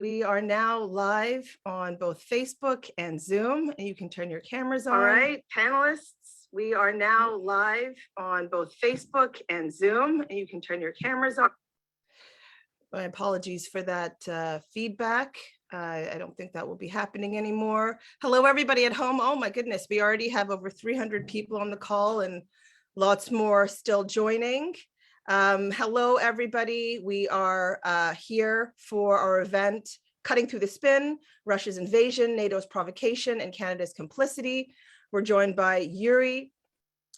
We are now live on both Facebook and Zoom, and you can turn your cameras on. All right, panelists, we are now live on both Facebook and Zoom, and you can turn your cameras on. My apologies for that feedback. I don't think that will be happening anymore. Hello, everybody at home. Oh my goodness, we already have over 300 people on the call and lots more still joining. Hello, everybody. We are here for our event, Cutting Through the Spin, Russia's Invasion, NATO's Provocation, and Canada's Complicity. We're joined by Yuri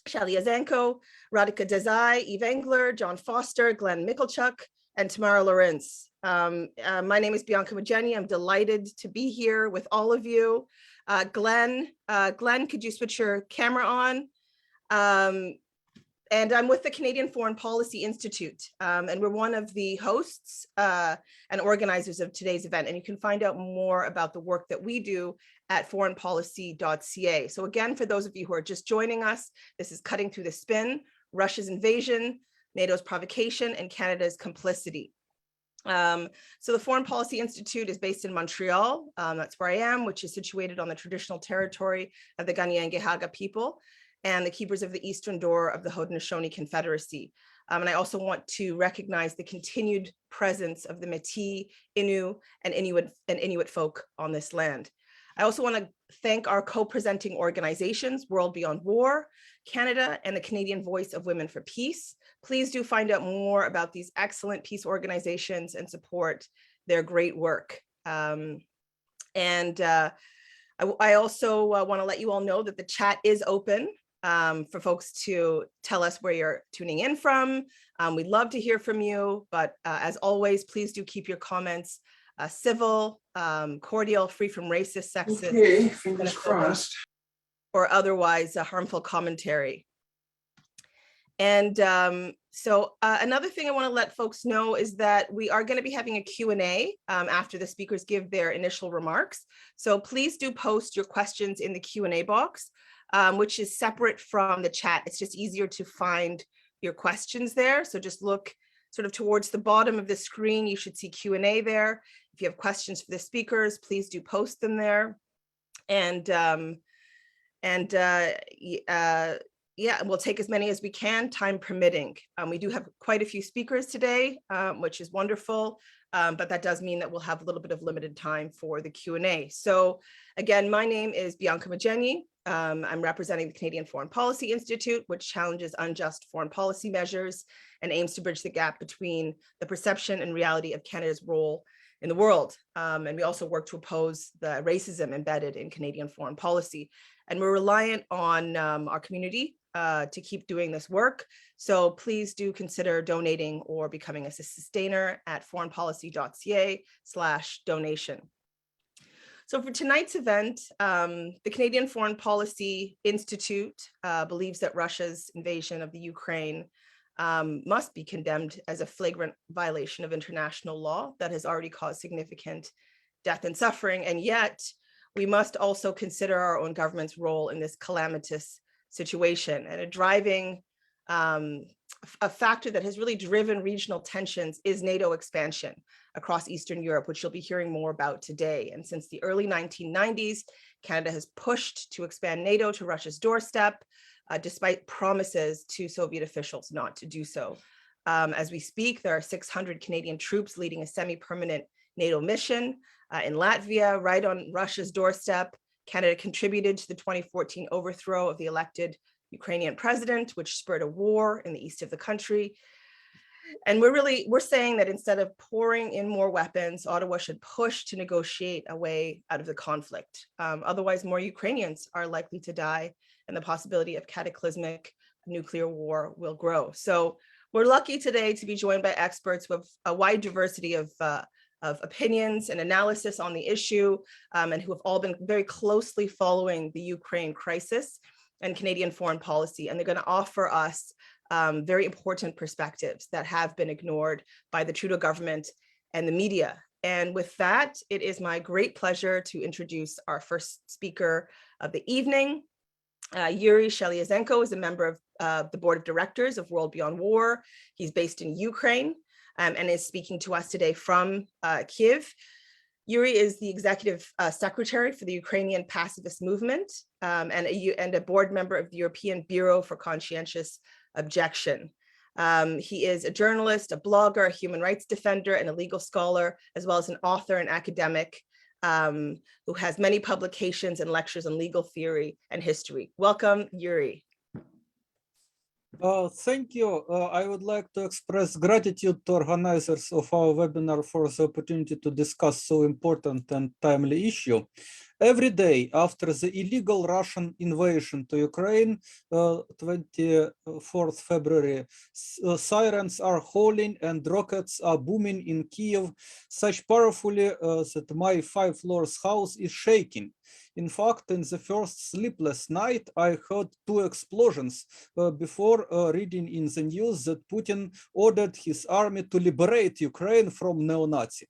Shaliazenko, Radhika Desai, Eve Engler, John Foster, Glenn Michalchuk, and Tamara Lorenz. My name is Bianca Mageni. I'm delighted to be here with all of you. Glenn, could you switch your camera on? And I'm with the Canadian Foreign Policy Institute, and we're one of the hosts and organizers of today's event. And you can find out more about the work that we do at foreignpolicy.ca. So again, for those of you who are just joining us, this is Cutting Through the Spin, Russia's Invasion, NATO's Provocation, and Canada's Complicity. So the Foreign Policy Institute is based in Montreal. That's where I am, which is situated on the traditional territory of the Kanien'kehá:ka people and the keepers of the eastern door of the Haudenosaunee Confederacy. And I also want to recognize the continued presence of the Métis, Innu, and Inuit folk on this land. I also want to thank our co-presenting organizations, World Beyond War, Canada, and the Canadian Voice of Women for Peace. Please do find out more about these excellent peace organizations and support their great work. I also want to let you all know that the chat is open for folks to tell us where you're tuning in from. We'd love to hear from you, but as always, please do keep your comments civil, cordial, free from racist, sexist, okay, fingers crossed, or otherwise harmful commentary. And so another thing I want to let folks know is that we are going to be having a Q&A after the speakers give their initial remarks. So please do post your questions in the Q&A box, which is separate from the chat. It's just easier to find your questions there. So just look sort of towards the bottom of the screen. You should see Q&A there. If you have questions for the speakers, please do post them there. Yeah, we'll take as many as we can, time permitting. We do have quite a few speakers today, which is wonderful, but that does mean that we'll have a little bit of limited time for the Q&A. So again, my name is Bianca Mageni. I'm representing the Canadian Foreign Policy Institute, which challenges unjust foreign policy measures and aims to bridge the gap between the perception and reality of Canada's role in the world. And we also work to oppose the racism embedded in Canadian foreign policy. And we're reliant on our community to keep doing this work. So please do consider donating or becoming a sustainer at foreignpolicy.ca/donation. So for tonight's event, the Canadian Foreign Policy Institute believes that Russia's invasion of the Ukraine must be condemned as a flagrant violation of international law that has already caused significant death and suffering. And yet, we must also consider our own government's role in this calamitous situation. And a factor that has really driven regional tensions is NATO expansion across Eastern Europe, which you'll be hearing more about today. And since the early 1990s, Canada has pushed to expand NATO to Russia's doorstep, despite promises to Soviet officials not to do so. As we speak, there are 600 Canadian troops leading a semi-permanent NATO mission in Latvia, right on Russia's doorstep. Canada contributed to the 2014 overthrow of the elected Ukrainian president, which spurred a war in the east of the country. And we're saying that instead of pouring in more weapons, Ottawa should push to negotiate a way out of the conflict. Otherwise, more Ukrainians are likely to die, and the possibility of cataclysmic nuclear war will grow. So we're lucky today to be joined by experts with a wide diversity of opinions and analysis on the issue, and who have all been very closely following the Ukraine crisis and Canadian foreign policy. And they're going to offer us very important perspectives that have been ignored by the Trudeau government and the media. And with that, it is my great pleasure to introduce our first speaker of the evening. Yuri Shaliazenko is a member of the board of directors of World Beyond War. He's based in Ukraine and is speaking to us today from Kyiv. Yuri is the executive secretary for the Ukrainian pacifist movement and a board member of the European Bureau for Conscientious Objection. He is a journalist, a blogger, a human rights defender, and a legal scholar, as well as an author and academic who has many publications and lectures on legal theory and history. Welcome, Yuri. Thank you. I would like to express gratitude to organizers of our webinar for the opportunity to discuss so important and timely issue. Every day after the illegal Russian invasion to Ukraine, 24th February, sirens are howling and rockets are booming in Kiev such powerfully that my 5 floors house is shaking. In fact, in the first sleepless night, I heard 2 explosions before reading in the news that Putin ordered his army to liberate Ukraine from neo-Nazi.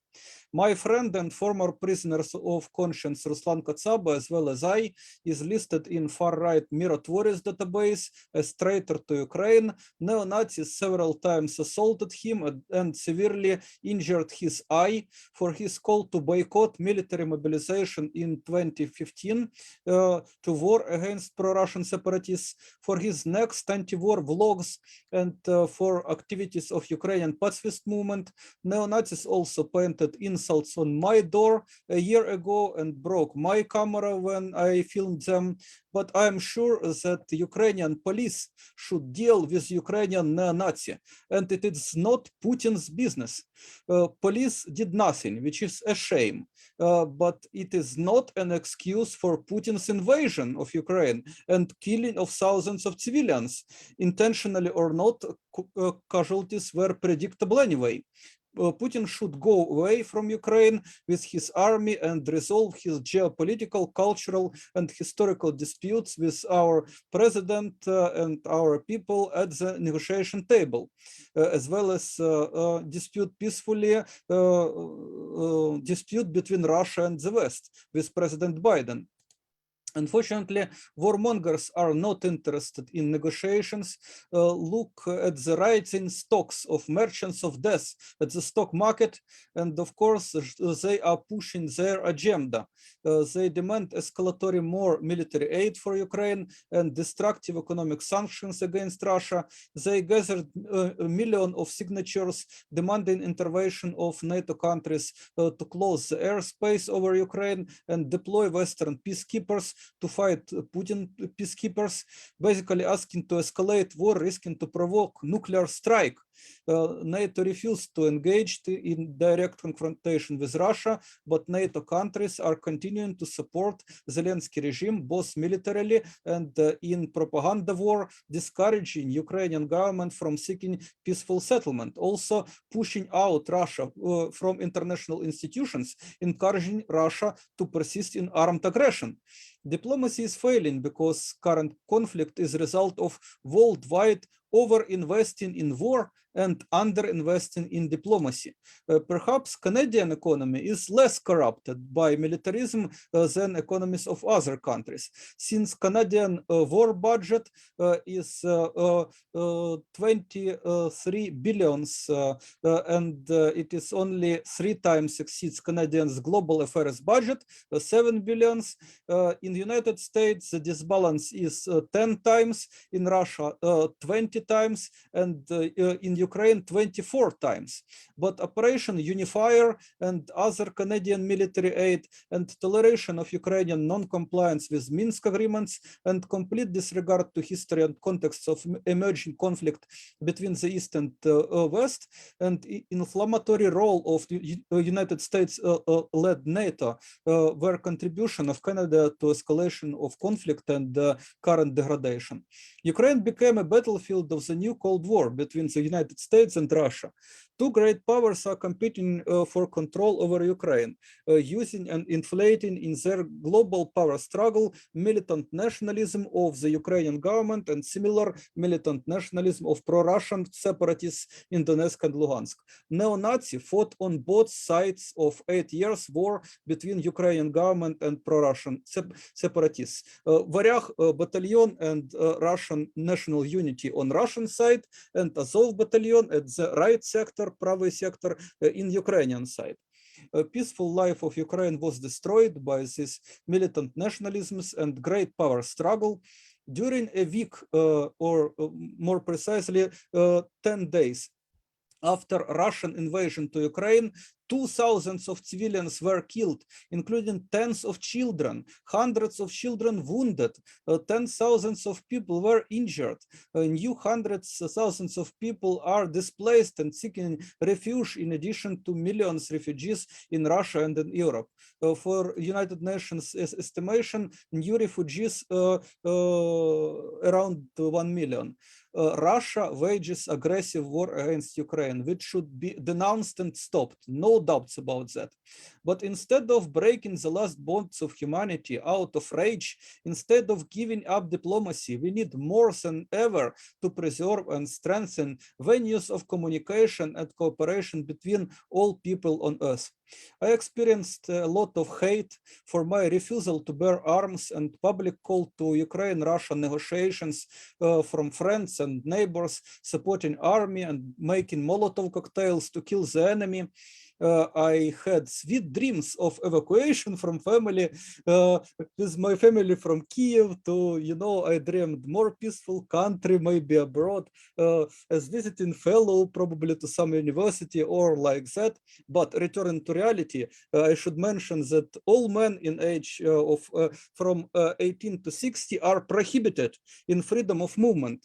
My friend and former prisoner of conscience Ruslan Kotsaba, as well as I, is listed in far-right Mirotvoris database as traitor to Ukraine. Neo-Nazis several times assaulted him and severely injured his eye. For his call to boycott military mobilization in 2015 to war against pro-Russian separatists, for his next anti-war vlogs, and for activities of Ukrainian pacifist movement. Neo-Nazis also painted insults on my door a year ago and broke my camera when I filmed them. But I am sure that the Ukrainian police should deal with Ukrainian neo-Nazi, and it is not Putin's business. Police did nothing, which is a shame, but it is not an excuse for Putin's invasion of Ukraine and killing of thousands of civilians. Intentionally or not, casualties were predictable anyway. Putin should go away from Ukraine with his army and resolve his geopolitical, cultural, and historical disputes with our president and our people at the negotiation table, as well as dispute peacefully dispute between Russia and the West with President Biden. Unfortunately, warmongers are not interested in negotiations. Look at the rising stocks of merchants of death at the stock market, and of course, they are pushing their agenda. They demand escalatory more military aid for Ukraine and destructive economic sanctions against Russia. They gathered 1 million of signatures demanding intervention of NATO countries to close the airspace over Ukraine and deploy Western peacekeepers to fight Putin peacekeepers, basically asking to escalate war, risking to provoke nuclear strike. NATO refused to engage in direct confrontation with Russia, but NATO countries are continuing to support Zelensky regime both militarily and in propaganda war, discouraging Ukrainian government from seeking peaceful settlement, also pushing out Russia from international institutions, encouraging Russia to persist in armed aggression. Diplomacy is failing because current conflict is a result of worldwide over-investing in war and under-investing in diplomacy. Perhaps Canadian economy is less corrupted by militarism than economies of other countries, since Canadian war budget is 23 billions and it is only 3 times exceeds Canadians' global affairs budget, 7 billions. In the United States, the disbalance is 10 times, in Russia 20 times, and in Ukraine 24 times. But Operation Unifier and other Canadian military aid and toleration of Ukrainian non-compliance with Minsk agreements and complete disregard to history and context of emerging conflict between the East and West, and inflammatory role of the United States-led NATO were contribution of Canada to escalation of conflict and current degradation. Ukraine became a battlefield of the new Cold War between the United States and Russia. 2 great powers are competing for control over Ukraine, using and inflating in their global power struggle militant nationalism of the Ukrainian government and similar militant nationalism of pro-Russian separatists in Donetsk and Luhansk. Neo-Nazi fought on both sides of 8 years war between Ukrainian government and pro-Russian separatists. Varyag battalion and Russian national unity on Russian side, and Azov battalion at the right sector, правый sector, in Ukrainian side. A peaceful life of Ukraine was destroyed by this militant nationalisms and great power struggle. During a week, or more precisely, 10 days after Russian invasion to Ukraine, 2,000 of civilians were killed, including tens of children, hundreds of children wounded, 10,000s of people were injured, new hundreds of thousands of people are displaced and seeking refuge, in addition to millions of refugees in Russia and in Europe. For United Nations estimation, new refugees around 1 million. Russia wages aggressive war against Ukraine, which should be denounced and stopped. No doubts about that. But instead of breaking the last bonds of humanity out of rage, instead of giving up diplomacy, we need more than ever to preserve and strengthen venues of communication and cooperation between all people on earth. I experienced a lot of hate for my refusal to bear arms and public call to Ukraine-Russia negotiations from friends and neighbors supporting army and making Molotov cocktails to kill the enemy. I had sweet dreams of evacuation from family, with my family from Kiev to, I dreamed more peaceful country, maybe abroad, as visiting fellow, probably to some university or like that. But returning to reality, I should mention that all men in age from 18 to 60 are prohibited in freedom of movement,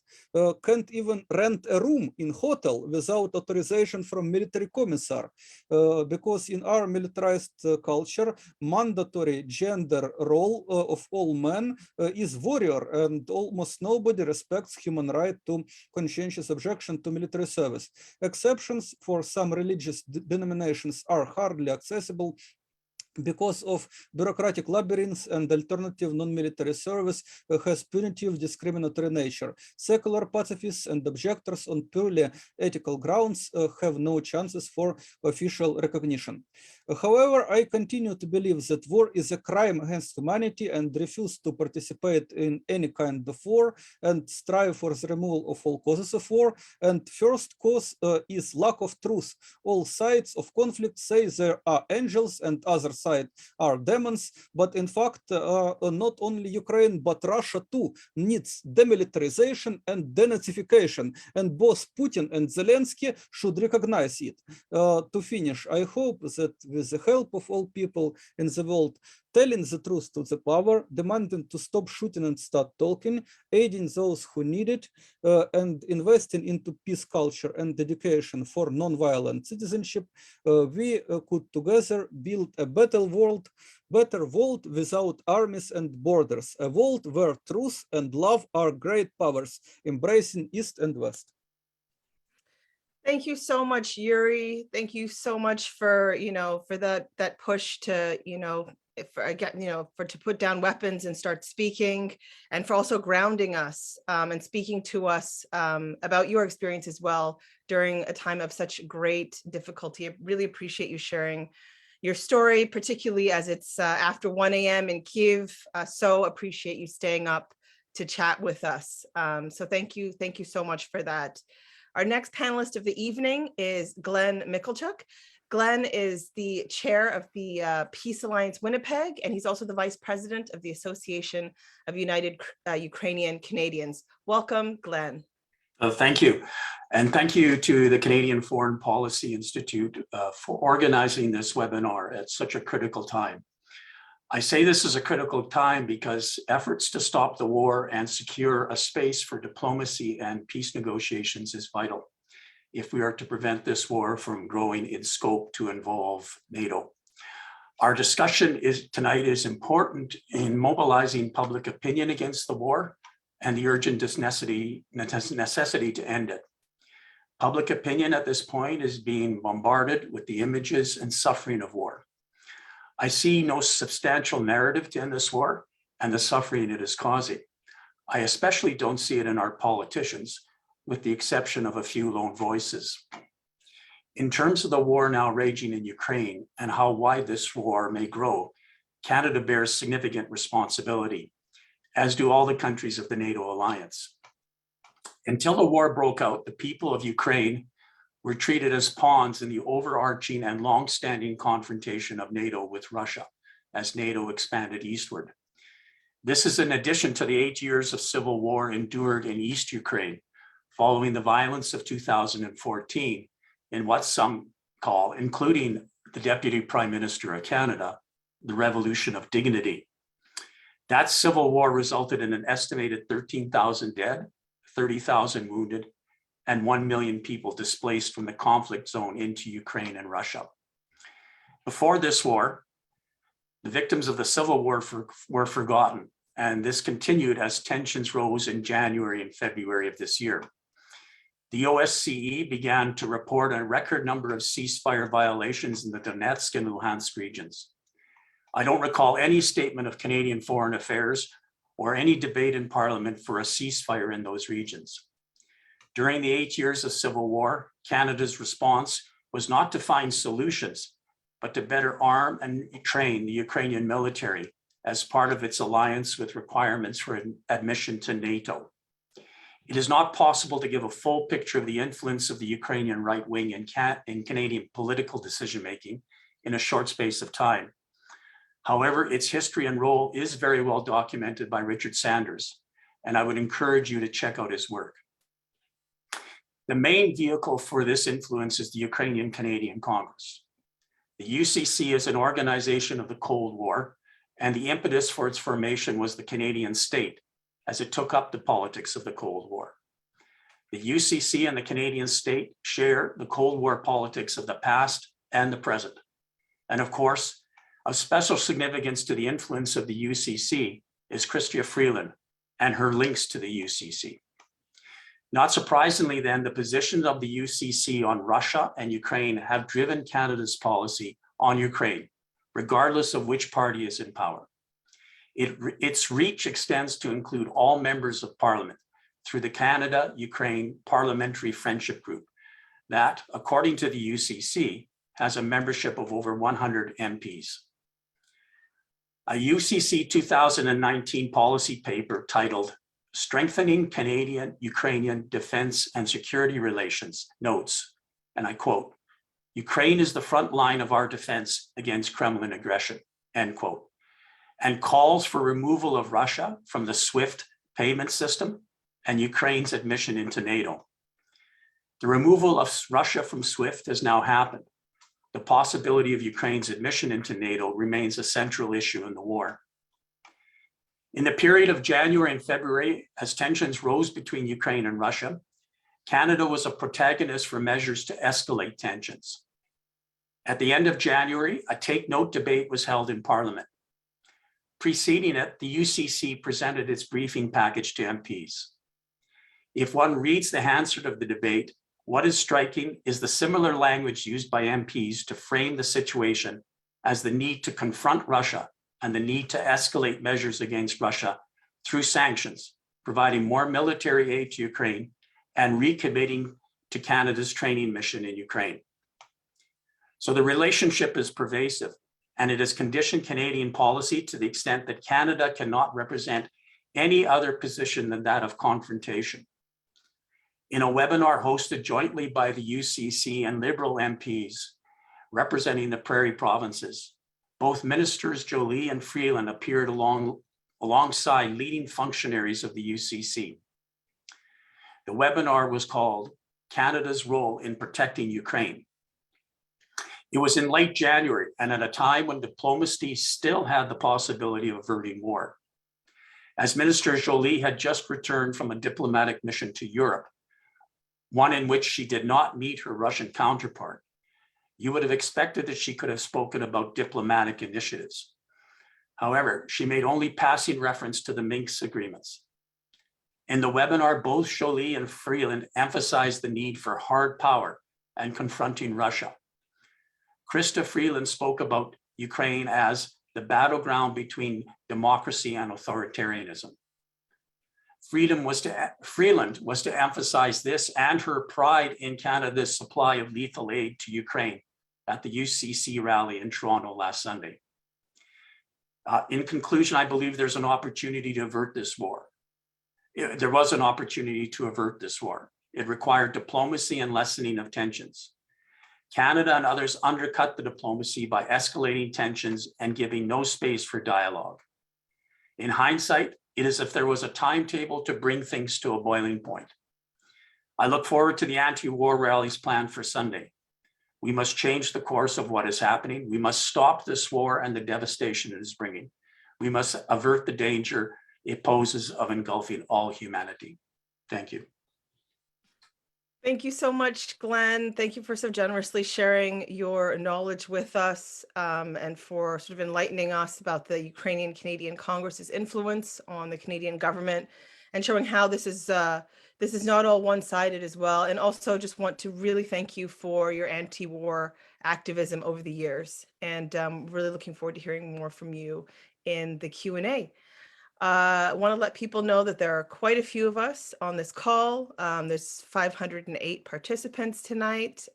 can't even rent a room in hotel without authorization from military commissar. Because in our militarized culture, mandatory gender role of all men is warrior, and almost nobody respects human right to conscientious objection to military service. Exceptions for some religious denominations are hardly accessible because of bureaucratic labyrinths, and alternative non-military service has punitive discriminatory nature. Secular pacifists and objectors on purely ethical grounds have no chances for official recognition. However, I continue to believe that war is a crime against humanity and refuse to participate in any kind of war and strive for the removal of all causes of war. And first cause is lack of truth. All sides of conflict say there are angels and other side are demons, but in fact, not only Ukraine, but Russia too needs demilitarization and denazification, and both Putin and Zelensky should recognize it. To finish, I hope that with the help of all people in the world, telling the truth to the power, demanding to stop shooting and start talking, aiding those who need it, and investing into peace culture and education for non-violent citizenship, we could together build a better world without armies and borders, a world where truth and love are great powers, embracing East and West. Thank you so much, Yuri. Thank you so much for, for that push to, to put down weapons and start speaking, and for also grounding us and speaking to us about your experience as well during a time of such great difficulty. I really appreciate you sharing your story, particularly as it's after 1 a.m. in Kyiv. So appreciate you staying up to chat with us. So thank you so much for that. Our next panelist of the evening is Glenn Mikkelchuk. Glenn is the chair of the Peace Alliance Winnipeg, and he's also the vice president of the Association of United Ukrainian Canadians. Welcome, Glenn. Thank you. And thank you to the Canadian Foreign Policy Institute for organizing this webinar at such a critical time. I say this is a critical time because efforts to stop the war and secure a space for diplomacy and peace negotiations is vital if we are to prevent this war from growing in scope to involve NATO. Our discussion tonight is important in mobilizing public opinion against the war and the urgent necessity to end it. Public opinion at this point is being bombarded with the images and suffering of war. I see no substantial narrative to end this war and the suffering it is causing. I especially don't see it in our politicians, with the exception of a few lone voices. In terms of the war now raging in Ukraine and how wide this war may grow, Canada bears significant responsibility, as do all the countries of the NATO alliance. Until the war broke out, the people of Ukraine were treated as pawns in the overarching and long-standing confrontation of NATO with Russia as NATO expanded eastward. This is in addition to the 8 years of civil war endured in East Ukraine following the violence of 2014 in what some call, including the Deputy Prime Minister of Canada, the Revolution of Dignity. That civil war resulted in an estimated 13,000 dead, 30,000 wounded, and 1 million people displaced from the conflict zone into Ukraine and Russia. Before this war, the victims of the civil war were forgotten, and this continued as tensions rose in January and February of this year. The OSCE began to report a record number of ceasefire violations in the Donetsk and Luhansk regions. I don't recall any statement of Canadian Foreign Affairs or any debate in Parliament for a ceasefire in those regions. During the 8 years of civil war, Canada's response was not to find solutions, but to better arm and train the Ukrainian military as part of its alliance with requirements for admission to NATO. It is not possible to give a full picture of the influence of the Ukrainian right wing in Canadian political decision-making in a short space of time. However, its history and role is very well documented by Richard Sanders, and I would encourage you to check out his work. The main vehicle for this influence is the Ukrainian Canadian Congress. The UCC is an organization of the Cold War, and the impetus for its formation was the Canadian state, as it took up the politics of the Cold War. The UCC and the Canadian state share the Cold War politics of the past and the present. And of course, of special significance to the influence of the UCC is Chrystia Freeland and her links to the UCC. Not surprisingly then, the positions of the UCC on Russia and Ukraine have driven Canada's policy on Ukraine, regardless of which party is in power. Its reach extends to include all members of Parliament through the Canada-Ukraine Parliamentary Friendship Group that, according to the UCC, has a membership of over 100 MPs. A UCC 2019 policy paper titled Strengthening Canadian-Ukrainian Defense and Security Relations notes, and I quote, "Ukraine is the front line of our defense against Kremlin aggression," end quote, and calls for removal of Russia from the SWIFT payment system and Ukraine's admission into NATO. The removal of Russia from SWIFT has now happened. The possibility of Ukraine's admission into NATO remains a central issue in the war. In the period of January and February, as tensions rose between Ukraine and Russia, Canada was a protagonist for measures to escalate tensions. At the end of January, a take note debate was held in Parliament. Preceding it, the UCC presented its briefing package to MPs. If one reads the answer of the debate, what is striking is the similar language used by MPs to frame the situation as the need to confront Russia and the need to escalate measures against Russia through sanctions, providing more military aid to Ukraine and recommitting to Canada's training mission in Ukraine. So the relationship is pervasive, and it has conditioned Canadian policy to the extent that Canada cannot represent any other position than that of confrontation. In a webinar hosted jointly by the UCC and Liberal MPs representing the Prairie provinces, both Ministers Joly and Freeland appeared alongside leading functionaries of the UCC. The webinar was called Canada's Role in Protecting Ukraine. It was in late January and at a time when diplomacy still had the possibility of averting war. As Minister Joly had just returned from a diplomatic mission to Europe, one in which she did not meet her Russian counterpart, you would have expected that she could have spoken about diplomatic initiatives. However, she made only passing reference to the Minsk agreements. In the webinar, both Joly and Freeland emphasized the need for hard power and confronting Russia. Chrystia Freeland spoke about Ukraine as the battleground between democracy and authoritarianism. Freeland was to emphasize this and her pride in Canada's supply of lethal aid to Ukraine at the UCC rally in Toronto last Sunday. In conclusion, I believe there's an opportunity to avert this war. There was an opportunity to avert this war. It required diplomacy and lessening of tensions. Canada and others undercut the diplomacy by escalating tensions and giving no space for dialogue. In hindsight, it is as if there was a timetable to bring things to a boiling point. I look forward to the anti-war rallies planned for Sunday. We must change the course of what is happening. We must stop this war and the devastation it is bringing. We must avert the danger it poses of engulfing all humanity. Thank you. Thank you so much, Glenn. Thank you for so generously sharing your knowledge with us and for sort of enlightening us about the Ukrainian-Canadian Congress's influence on the Canadian government and showing how this is not all one-sided as well. And also just want to really thank you for your anti-war activism over the years. And really looking forward to hearing more from you in the Q&A. I want to let people know that there are quite a few of us on this call. There's 508 participants tonight.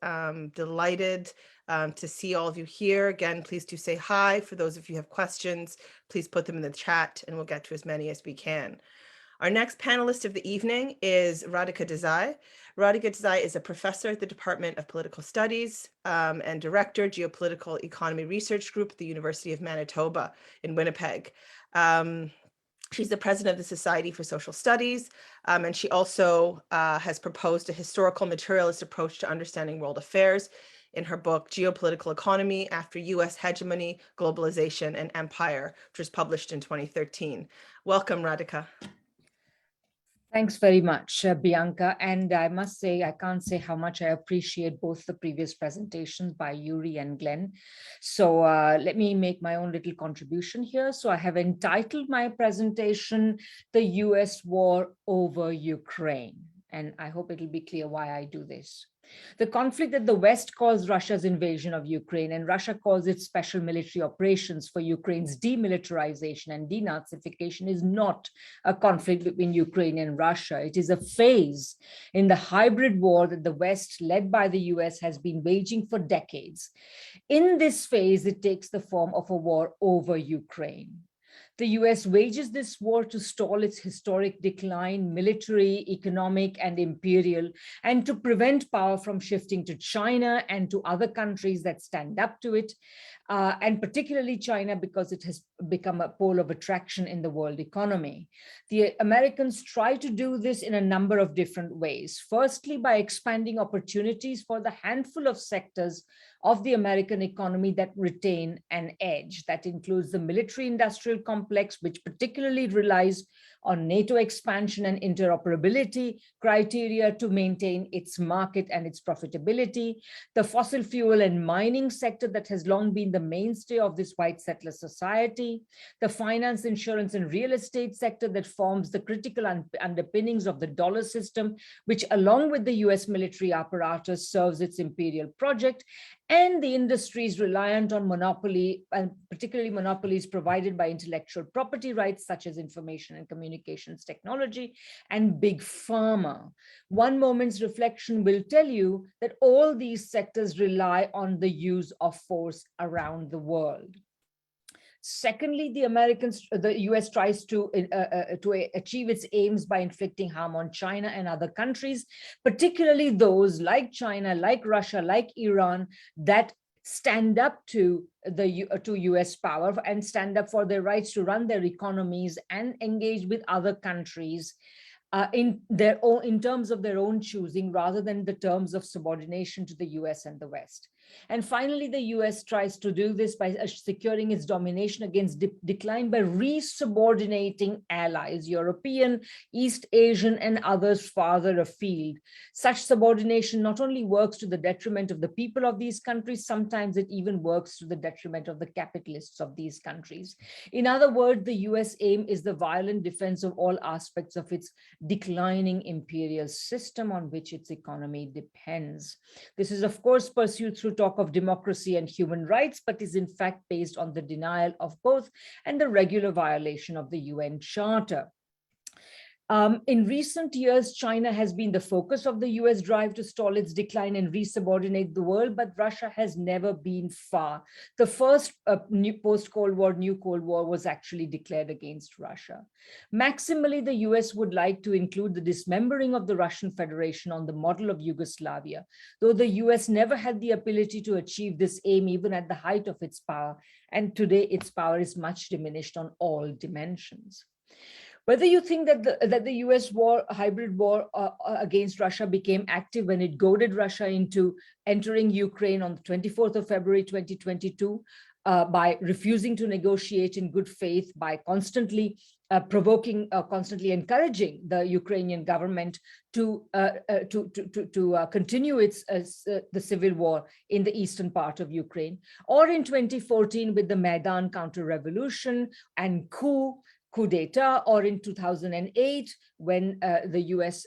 Delighted to see all of you here. Again, please do say hi. For those of you who have questions, please put them in the chat and we'll get to as many as we can. Our next panelist of the evening is Radhika Desai. Radhika Desai is a professor at the Department of Political Studies and Director, Geopolitical Economy Research Group at the University of Manitoba in Winnipeg. She's the president of the Society for Social Studies, and she also has proposed a historical materialist approach to understanding world affairs in her book, Geopolitical Economy After U.S. Hegemony, Globalization, and Empire, which was published in 2013. Welcome, Radhika. Thanks very much, Bianca. And I must say, I can't say how much I appreciate both the previous presentations by Yuri and Glenn. So let me make my own little contribution here. So I have entitled my presentation, The US War Over Ukraine. And I hope it'll be clear why I do this. The conflict that the West calls Russia's invasion of Ukraine and Russia calls its special military operations for Ukraine's demilitarization and denazification is not a conflict between Ukraine and Russia. It is a phase in the hybrid war that the West, led by the US, has been waging for decades. In this phase, it takes the form of a war over Ukraine. The US wages this war to stall its historic decline, military, economic, and imperial, and to prevent power from shifting to China and to other countries that stand up to it, and particularly China because it has become a pole of attraction in the world economy. The Americans try to do this in a number of different ways. Firstly, by expanding opportunities for the handful of sectors of the American economy that retain an edge. That includes the military-industrial complex, which particularly relies on NATO expansion and interoperability criteria to maintain its market and its profitability, the fossil fuel and mining sector that has long been the mainstay of this white settler society, the finance, insurance, and real estate sector that forms the critical underpinnings of the dollar system, which along with the US military apparatus serves its imperial project, and the industries reliant on monopoly, and particularly monopolies provided by intellectual property rights, such as information and communications technology, and big pharma. One moment's reflection will tell you that all these sectors rely on the use of force around the world. Secondly, the US tries to achieve its aims by inflicting harm on China and other countries, particularly those like China, like Russia, like Iran, that stand up to US power and stand up for their rights to run their economies and engage with other countries in terms of their own choosing, rather than the terms of subordination to the US and the West. And finally, the US tries to do this by securing its domination against decline by resubordinating allies, European, East Asian, and others farther afield. Such subordination not only works to the detriment of the people of these countries, sometimes it even works to the detriment of the capitalists of these countries. In other words, the US aim is the violent defense of all aspects of its declining imperial system on which its economy depends. This is, of course, pursued through talk of democracy and human rights, but is in fact based on the denial of both and the regular violation of the UN Charter. In recent years, China has been the focus of the US drive to stall its decline and resubordinate the world, but Russia has never been far. The first new post-Cold War, new Cold War was actually declared against Russia. Maximally, the US would like to include the dismembering of the Russian Federation on the model of Yugoslavia, though the US never had the ability to achieve this aim even at the height of its power, and today its power is much diminished on all dimensions. Whether you think that the US hybrid war against Russia became active when it goaded Russia into entering Ukraine on the 24th of February 2022 by refusing to negotiate in good faith, by constantly constantly encouraging the Ukrainian government to continue the civil war in the eastern part of Ukraine, or in 2014 with the Maidan counter-revolution and coup d'etat, or in 2008 when the US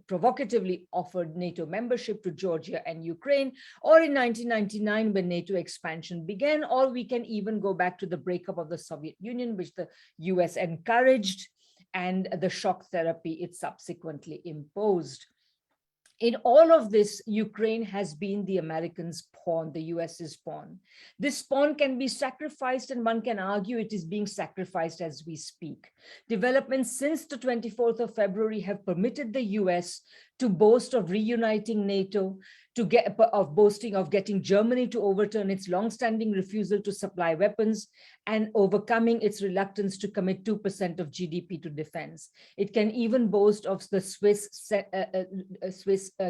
provocatively offered NATO membership to Georgia and Ukraine, or in 1999 when NATO expansion began, or we can even go back to the breakup of the Soviet Union, which the US encouraged, and the shock therapy it subsequently imposed. In all of this, Ukraine has been the Americans' pawn, the US's pawn. This pawn can be sacrificed, and one can argue it is being sacrificed as we speak. Developments since the 24th of February have permitted the US to boast of reuniting NATO, boasting of getting Germany to overturn its long-standing refusal to supply weapons, and overcoming its reluctance to commit 2% of GDP to defense. It can even boast of the Swiss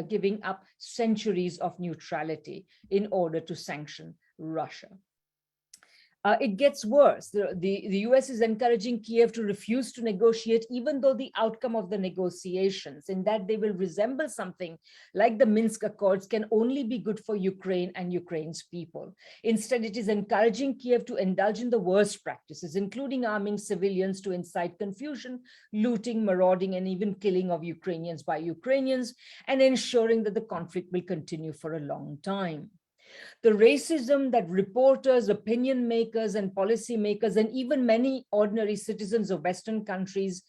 giving up centuries of neutrality in order to sanction Russia. It gets worse. The US is encouraging Kiev to refuse to negotiate, even though the outcome of the negotiations, in that they will resemble something like the Minsk Accords, can only be good for Ukraine and Ukraine's people. Instead, it is encouraging Kiev to indulge in the worst practices, including arming civilians to incite confusion, looting, marauding, and even killing of Ukrainians by Ukrainians, and ensuring that the conflict will continue for a long time. The racism that reporters, opinion makers, and policymakers, and even many ordinary citizens of Western countries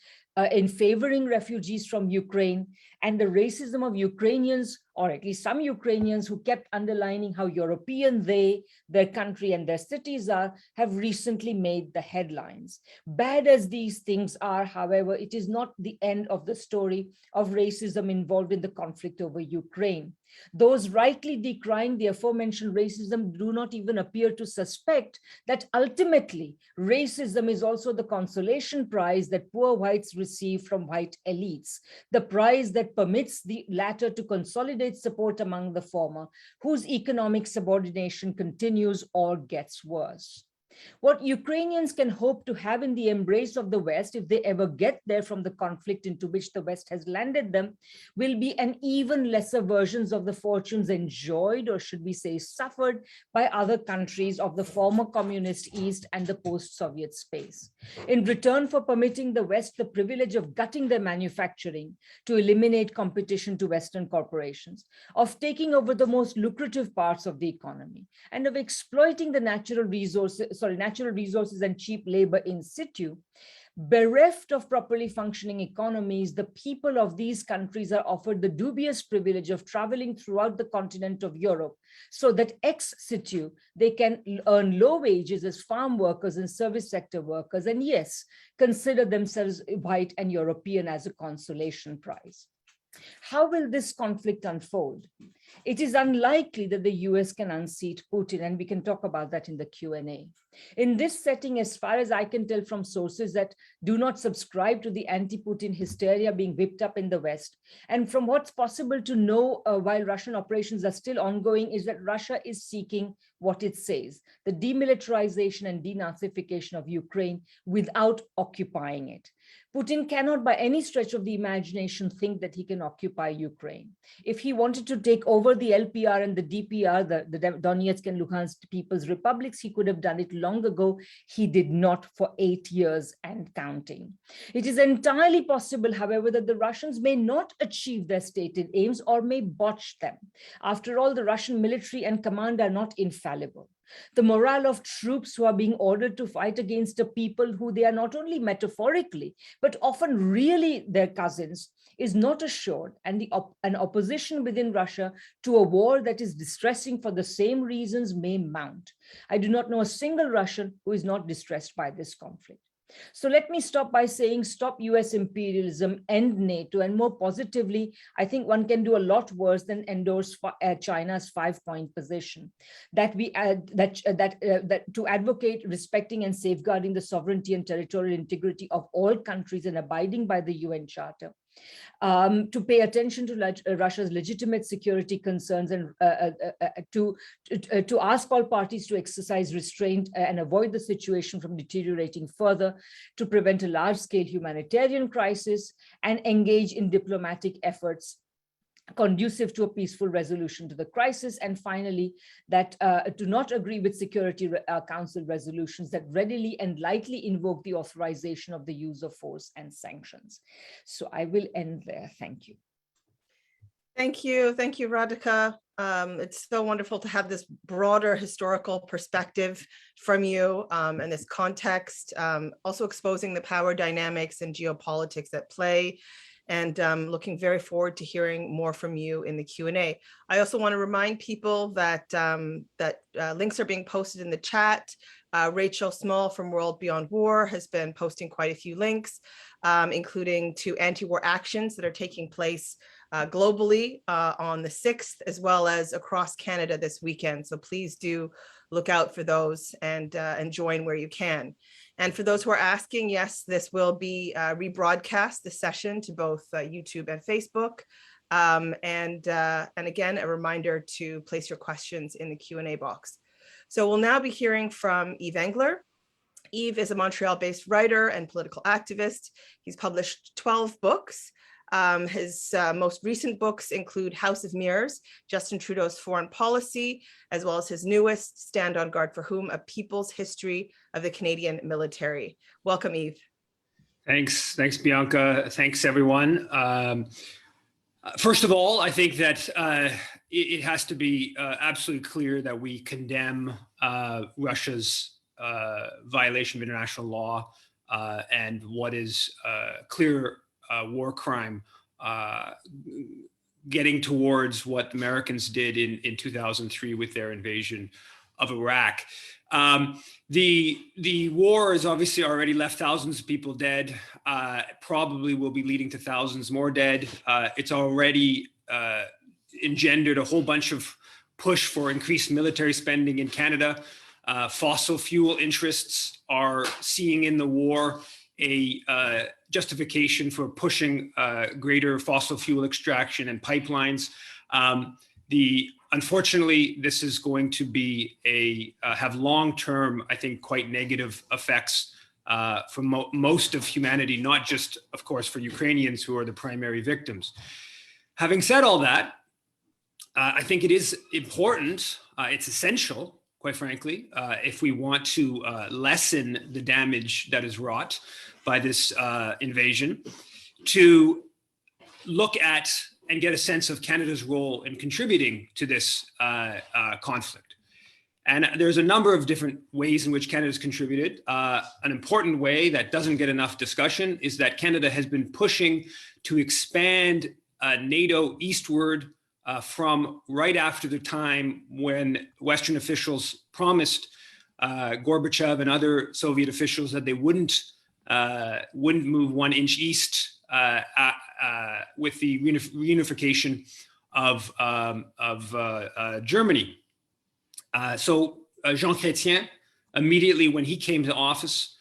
in favoring refugees from Ukraine, and the racism of Ukrainians, or at least some Ukrainians, who kept underlining how European their country, and their cities are, have recently made the headlines. Bad as these things are, however, it is not the end of the story of racism involved in the conflict over Ukraine. Those rightly decrying the aforementioned racism do not even appear to suspect that ultimately racism is also the consolation prize that poor whites receive from white elites, the prize that permits the latter to consolidate support among the former, whose economic subordination continues or gets worse. What Ukrainians can hope to have in the embrace of the West, if they ever get there from the conflict into which the West has landed them, will be an even lesser versions of the fortunes enjoyed, or should we say suffered, by other countries of the former communist East and the post-Soviet space. In return for permitting the West the privilege of gutting their manufacturing to eliminate competition to Western corporations, of taking over the most lucrative parts of the economy, and of exploiting the natural resources and cheap labor in situ, bereft of properly functioning economies, the people of these countries are offered the dubious privilege of traveling throughout the continent of Europe, so that ex situ they can earn low wages as farm workers and service sector workers, and yes, consider themselves white and European as a consolation prize. How will this conflict unfold? It is unlikely that the US can unseat Putin, and we can talk about that in the Q&A. In this setting, as far as I can tell from sources that do not subscribe to the anti-Putin hysteria being whipped up in the West, and from what's possible to know while Russian operations are still ongoing, is that Russia is seeking what it says, the demilitarization and denazification of Ukraine without occupying it. Putin cannot by any stretch of the imagination think that he can occupy Ukraine. If he wanted to take over the LPR and the DPR, the Donetsk and Luhansk People's Republics, he could have done it long ago. He did not for 8 years and counting. It is entirely possible, however, that the Russians may not achieve their stated aims or may botch them. After all, the Russian military and command are not infallible. The morale of troops who are being ordered to fight against a people who they are not only metaphorically, but often really their cousins, is not assured, and an opposition within Russia to a war that is distressing for the same reasons may mount. I do not know a single Russian who is not distressed by this conflict. So let me stop by saying stop US imperialism, end NATO, and more positively, I think one can do a lot worse than endorse China's 5-point position. That to advocate respecting and safeguarding the sovereignty and territorial integrity of all countries and abiding by the UN Charter. To pay attention to Russia's legitimate security concerns and to ask all parties to exercise restraint and avoid the situation from deteriorating further, to prevent a large-scale humanitarian crisis, and engage in diplomatic efforts conducive to a peaceful resolution to the crisis. And finally, that do not agree with Security Council resolutions that readily and lightly invoke the authorization of the use of force and sanctions. So I will end there. Thank you. Thank you. Thank you, Radhika. It's so wonderful to have this broader historical perspective from you and this context, also exposing the power dynamics and geopolitics at play. And looking very forward to hearing more from you in the Q&A. I also want to remind people that links are being posted in the chat. Rachel Small from World Beyond War has been posting quite a few links, including to anti-war actions that are taking place globally on the 6th, as well as across Canada this weekend. So please do look out for those and join where you can. And for those who are asking, yes, this will be rebroadcast, the session, to both YouTube and Facebook. And again, a reminder to place your questions in the Q&A box. So we'll now be hearing from Yves Engler. Yves is a Montreal-based writer and political activist. He's published 12 books. His most recent books include House of Mirrors, Justin Trudeau's Foreign Policy, as well as his newest, Stand on Guard for Whom, A People's History of the Canadian Military. Welcome, Yves. Thanks, Bianca. Thanks, everyone. First of all, I think that it has to be absolutely clear that we condemn Russia's violation of international law and what is clear war crime, getting towards what the Americans did in 2003 with their invasion of Iraq. The war has obviously already left thousands of people dead, probably will be leading to thousands more dead. It's already engendered a whole bunch of push for increased military spending in Canada. Fossil fuel interests are seeing in the war a justification for pushing greater fossil fuel extraction and pipelines. Unfortunately, this is going to be have long-term, I think, quite negative effects for most of humanity, not just, of course, for Ukrainians who are the primary victims. Having said all that, I think it is important, it's essential, quite frankly, if we want to lessen the damage that is wrought by this invasion, to look at and get a sense of Canada's role in contributing to this conflict. And there's a number of different ways in which Canada's contributed. An important way that doesn't get enough discussion is that Canada has been pushing to expand NATO eastward from right after the time when Western officials promised Gorbachev and other Soviet officials that they wouldn't move 1 inch east with the reunification of Germany. So Jean Chrétien, immediately when he came to office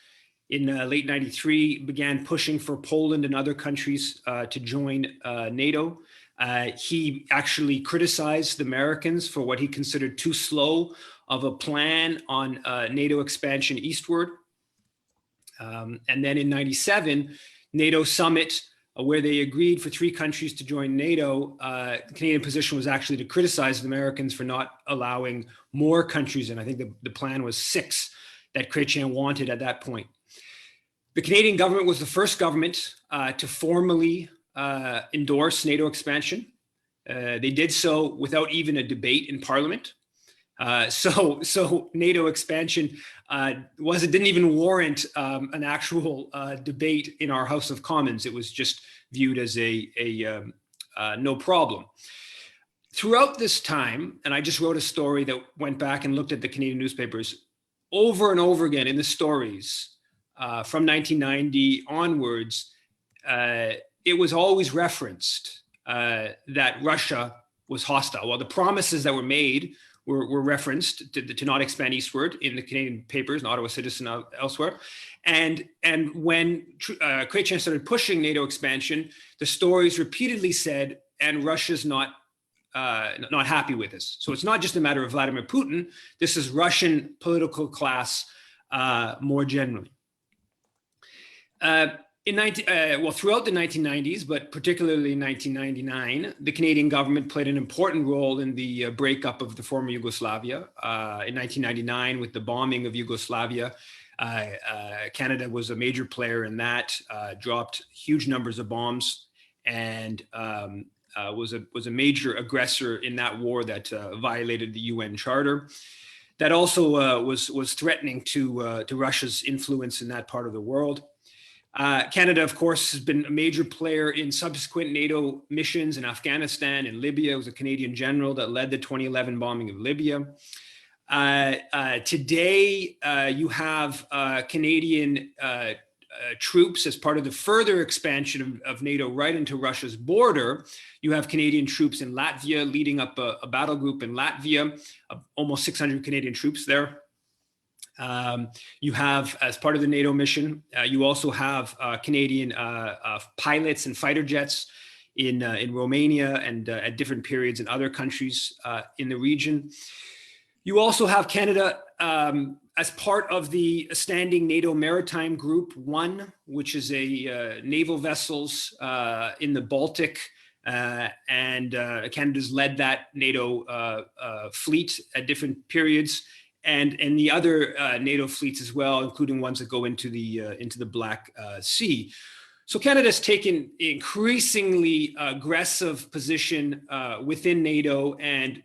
in late '93, began pushing for Poland and other countries to join NATO. He actually criticized the Americans for what he considered too slow of a plan on NATO expansion eastward. And then in '97, NATO summit, where they agreed for 3 countries to join NATO, the Canadian position was actually to criticize the Americans for not allowing more countries. And I think the plan was 6 that Chrétien wanted at that point. The Canadian government was the first government to formally endorse NATO expansion. They did so without even a debate in Parliament. So NATO expansion didn't even warrant an actual debate in our House of Commons. It was just viewed as a no problem. Throughout this time, and I just wrote a story that went back and looked at the Canadian newspapers over and over again in the stories from 1990 onwards, it was always referenced that Russia was hostile. Well, the promises that were made were referenced to not expand eastward in the Canadian papers, in Ottawa Citizen, elsewhere. And when Chrétien started pushing NATO expansion, the stories repeatedly said, and Russia's not happy with this. So it's not just a matter of Vladimir Putin. This is Russian political class more generally. Throughout the 1990s, but particularly in 1999, the Canadian government played an important role in the breakup of the former Yugoslavia. In 1999, with the bombing of Yugoslavia, Canada was a major player in that, dropped huge numbers of bombs, and was a major aggressor in that war that violated the UN Charter. That also was threatening to Russia's influence in that part of the world. Canada, of course, has been a major player in subsequent NATO missions in Afghanistan and Libya. It was a Canadian general that led the 2011 bombing of Libya. Today, you have Canadian troops as part of the further expansion of NATO right into Russia's border. You have Canadian troops in Latvia leading up a battle group in Latvia, almost 600 Canadian troops there. You have, as part of the NATO mission, you also have Canadian pilots and fighter jets in Romania and at different periods in other countries in the region. You also have Canada as part of the standing NATO Maritime Group 1, which is a naval vessels in the Baltic, and Canada's led that NATO fleet at different periods. And the other NATO fleets as well, including ones that go into the Black Sea. So Canada's taken increasingly aggressive position within NATO and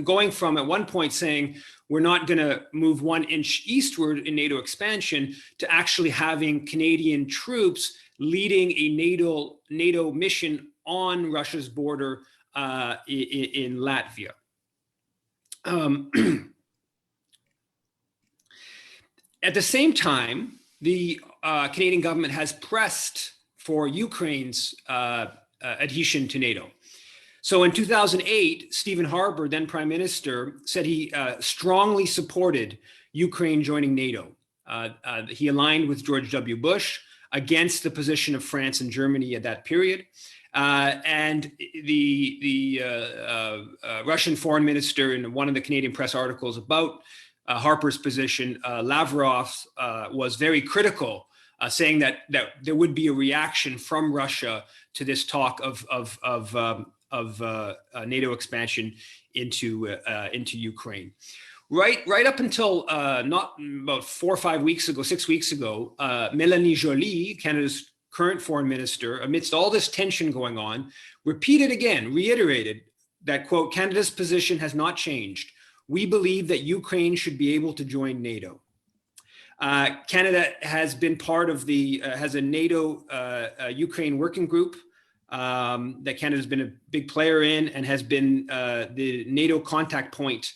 going from at one point saying we're not going to move 1 inch eastward in NATO expansion to actually having Canadian troops leading a NATO mission on Russia's border in Latvia. At the same time, the Canadian government has pressed for Ukraine's adhesion to NATO. So in 2008, Stephen Harper, then Prime Minister, said he strongly supported Ukraine joining NATO. He aligned with George W. Bush against the position of France and Germany at that period. And the Russian foreign minister, in one of the Canadian press articles about Harper's position, Lavrov was very critical, saying that there would be a reaction from Russia to this talk of NATO expansion into Ukraine. Right up until not about 4 or 5 weeks ago, 6 weeks ago, Mélanie Joly, Canada's current foreign minister, amidst all this tension going on, reiterated that, quote, Canada's position has not changed. We believe that Ukraine should be able to join NATO. Canada has been part of has a NATO Ukraine working group that Canada's been a big player in and has been the NATO contact point.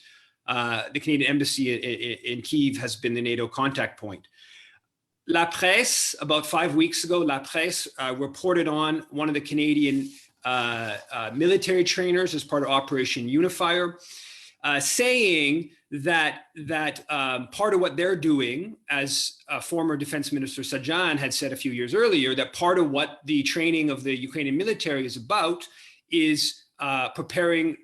The Canadian embassy in Kyiv has been the NATO contact point. La Presse, about 5 weeks ago, La Presse reported on one of the Canadian military trainers as part of Operation Unifier, saying that part of what they're doing, as former Defense Minister Sajjan had said a few years earlier, that part of what the training of the Ukrainian military is about is preparing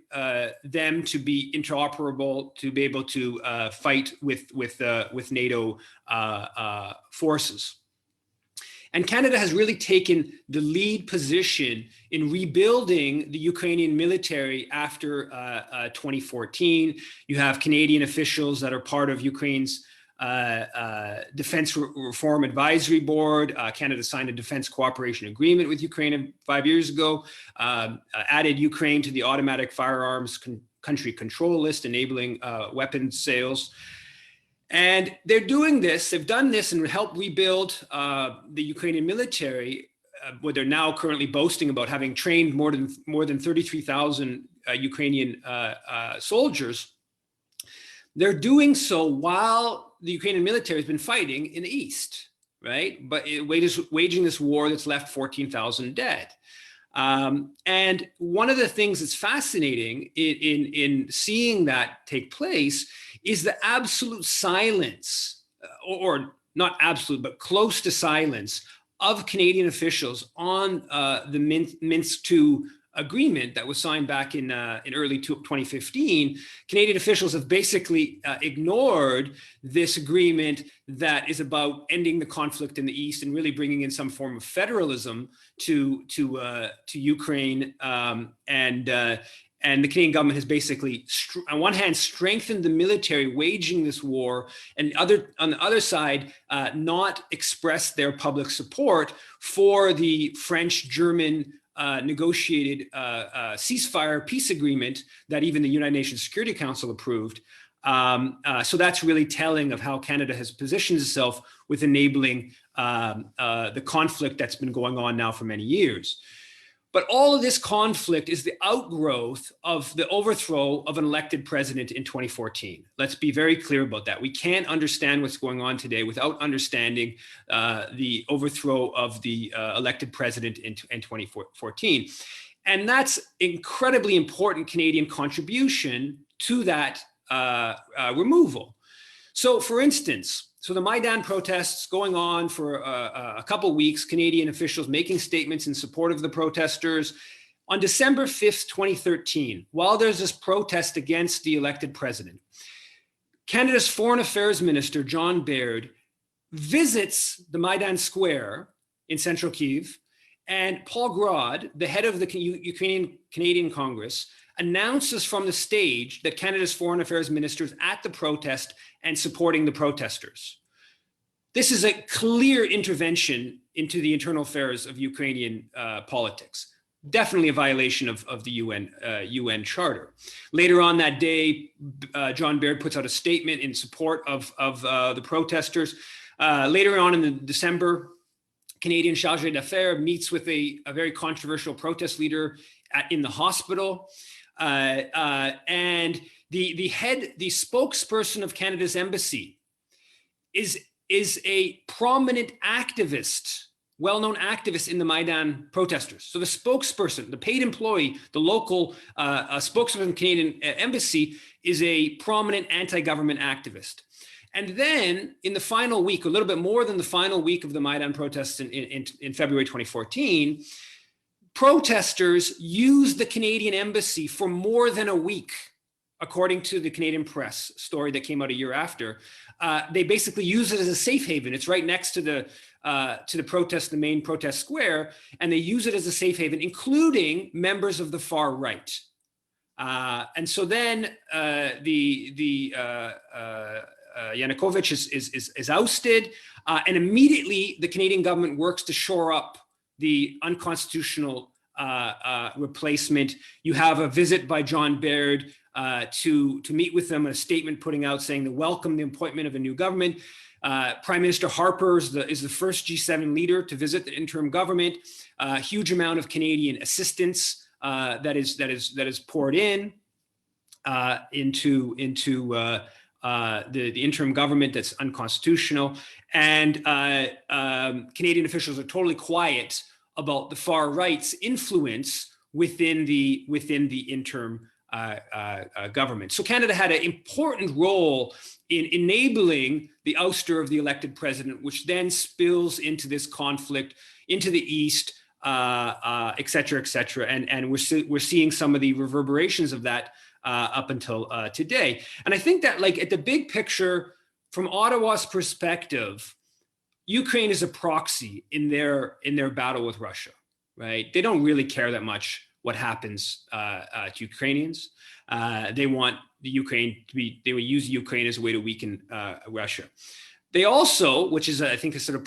them to be interoperable, to be able to fight with NATO forces. And Canada has really taken the lead position in rebuilding the Ukrainian military after 2014. You have Canadian officials that are part of Ukraine's Defense Reform Advisory Board. Canada signed a defense cooperation agreement with Ukraine 5 years ago, added Ukraine to the automatic firearms country control list, enabling weapons sales. And they're doing this, they've done this and helped rebuild the Ukrainian military, where they're now currently boasting about having trained more than 33,000 Ukrainian soldiers. They're doing so while the Ukrainian military has been fighting in the east, right? But waging this war that's left 14,000 dead. And one of the things that's fascinating in seeing that take place is the absolute silence, or not absolute, but close to silence of Canadian officials on the Minsk II agreement that was signed back in early 2015. Canadian officials have basically ignored this agreement that is about ending the conflict in the east and really bringing in some form of federalism to Ukraine. And the Canadian government has basically, on one hand, strengthened the military waging this war, and on the other side, not expressed their public support for the French-German negotiated ceasefire peace agreement that even the United Nations Security Council approved. So that's really telling of how Canada has positioned itself with enabling the conflict that's been going on now for many years. But all of this conflict is the outgrowth of the overthrow of an elected president in 2014. Let's be very clear about that. We can't understand what's going on today without understanding the overthrow of the elected president in 2014. And that's incredibly important Canadian contribution to that removal. So for instance, the Maidan protests going on for a couple weeks, Canadian officials making statements in support of the protesters. On December 5th, 2013, while there's this protest against the elected president, Canada's Foreign Affairs Minister, John Baird, visits the Maidan Square in central Kyiv, and Paul Grod, the head of the Ukrainian Canadian Congress, announces from the stage that Canada's Foreign Affairs Minister is at the protest and supporting the protesters. This is a clear intervention into the internal affairs of Ukrainian politics. Definitely a violation of the UN Charter. Later on that day, John Baird puts out a statement in support of the protesters. Later on in December, Canadian Chargé d'Affaires meets with a very controversial protest leader in the hospital. And the spokesperson of Canada's embassy is a prominent activist, well-known activist in the Maidan protesters. So the spokesperson, the paid employee, the local spokesperson of the Canadian embassy is a prominent anti-government activist. And then in the final week, a little bit more than the final week of the Maidan protests in February 2014, protesters used the Canadian embassy for more than a week, according to the Canadian press story that came out a year after. They basically use it as a safe haven. It's right next to the protest, the main protest square, and they use it as a safe haven, including members of the far right. And so then Yanukovych is ousted, and immediately the Canadian government works to shore up the unconstitutional replacement. You have a visit by John Baird to meet with them, a statement putting out saying to welcome the appointment of a new government. Prime Minister Harper is the first G7 leader to visit the interim government. A huge amount of Canadian assistance that is poured into the interim government that's unconstitutional, and Canadian officials are totally quiet about the far right's influence within the interim government. So Canada had an important role in enabling the ouster of the elected president, which then spills into this conflict into the east, et cetera, and we're seeing some of the reverberations of that up until today. And I think that, like, at the big picture, from Ottawa's perspective, Ukraine is a proxy in their battle with Russia, right? They don't really care that much what happens to Ukrainians. They want the Ukraine they will use Ukraine as a way to weaken Russia. They also, which is I think a sort of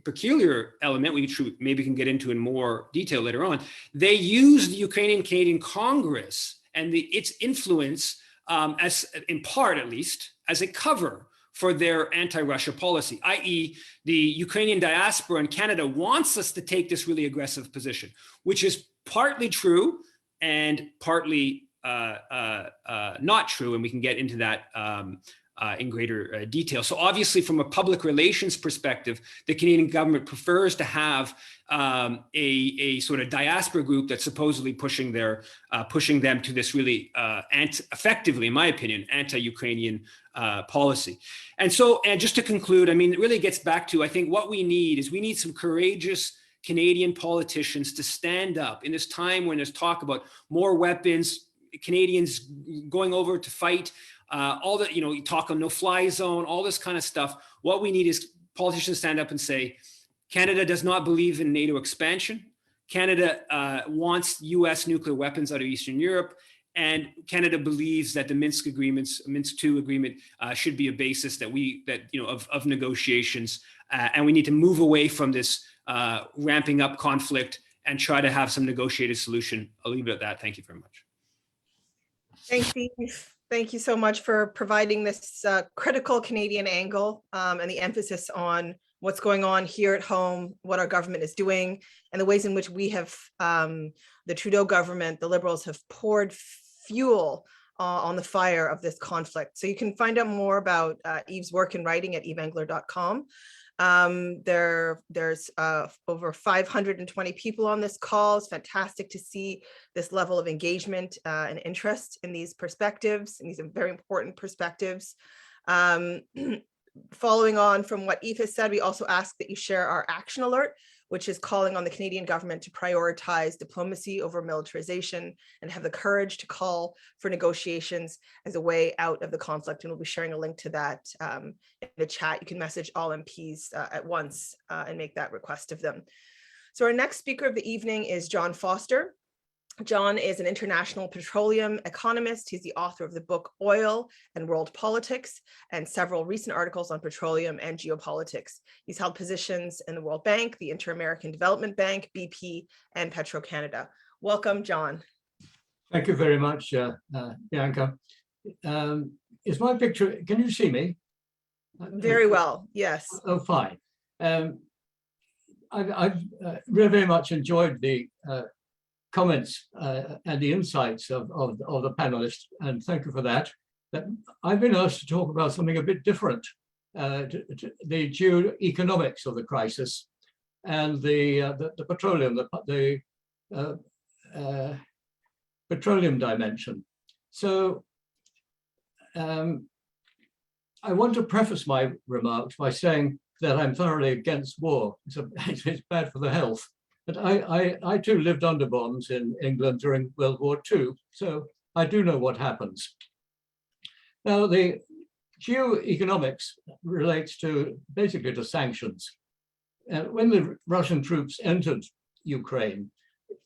peculiar element, we maybe can get into in more detail later on, they use the Ukrainian Canadian Congress and its influence, as in part at least, as a cover for their anti-Russia policy, i.e. the Ukrainian diaspora in Canada wants us to take this really aggressive position, which is partly true and partly not true, and we can get into that in greater detail. So obviously, from a public relations perspective, the Canadian government prefers to have a sort of diaspora group that's supposedly pushing them to this really effectively, in my opinion, anti-Ukrainian policy. And just to conclude, I mean, it really gets back to, I think what we need some courageous Canadian politicians to stand up in this time when there's talk about more weapons, Canadians going over to fight, all that, you talk on no-fly zone, all this kind of stuff. What we need is politicians to stand up and say, Canada does not believe in NATO expansion. Canada wants US nuclear weapons out of Eastern Europe. And Canada believes that the Minsk II agreement should be a basis of negotiations. And we need to move away from this ramping up conflict and try to have some negotiated solution. I'll leave it at that. Thank you very much. Thanks, Steve. Thank you so much for providing this critical Canadian angle and the emphasis on what's going on here at home, what our government is doing, and the ways in which we have, the Trudeau government, the Liberals have poured fuel on the fire of this conflict. So you can find out more about Eve's work and writing at eveengler.com. There's over 520 people on this call. It's fantastic to see this level of engagement and interest in these perspectives, and these are very important perspectives. Following on from what Eve has said, we also ask that you share our action alert, which is calling on the Canadian government to prioritize diplomacy over militarization and have the courage to call for negotiations as a way out of the conflict. And we'll be sharing a link to that in the chat. You can message all MPs at once and make that request of them. So our next speaker of the evening is John Foster. John is an international petroleum economist. He's the author of the book Oil and World Politics and several recent articles on petroleum and geopolitics. He's held positions in the World Bank, the Inter-American Development Bank, BP, and Petro-Canada. Welcome, John. Thank you very much, Bianca. Is my picture, can you see me? Very well, yes. Oh, fine. I've really very much enjoyed the comments and the insights of the panelists, and thank you for that. But I've been asked to talk about something a bit different, the geoeconomics of the crisis and the petroleum, the petroleum dimension. So I want to preface my remarks by saying that I'm thoroughly against war. It's bad for the health. But I too lived under bombs in England during World War II, so I do know what happens. Now, the geoeconomics relates basically to sanctions. When the Russian troops entered Ukraine,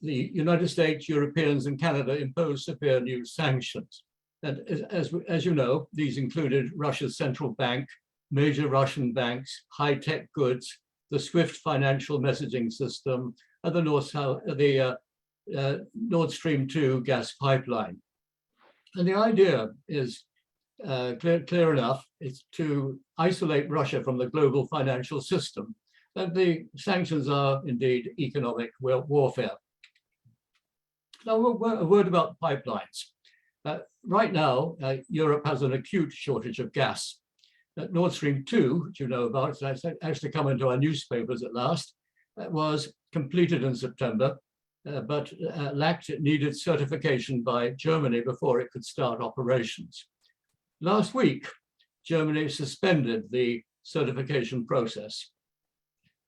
the United States, Europeans, and Canada imposed severe new sanctions. And as you know, these included Russia's central bank, major Russian banks, high-tech goods, the SWIFT financial messaging system, and the Nord Stream 2 gas pipeline. And the idea is clear enough. It's to isolate Russia from the global financial system. And the sanctions are indeed economic warfare. Now, a word about pipelines. Right now, Europe has an acute shortage of gas. Nord Stream 2, which you know about, it's actually come into our newspapers at last, was completed in September, but needed certification by Germany before it could start operations. Last week, Germany suspended the certification process.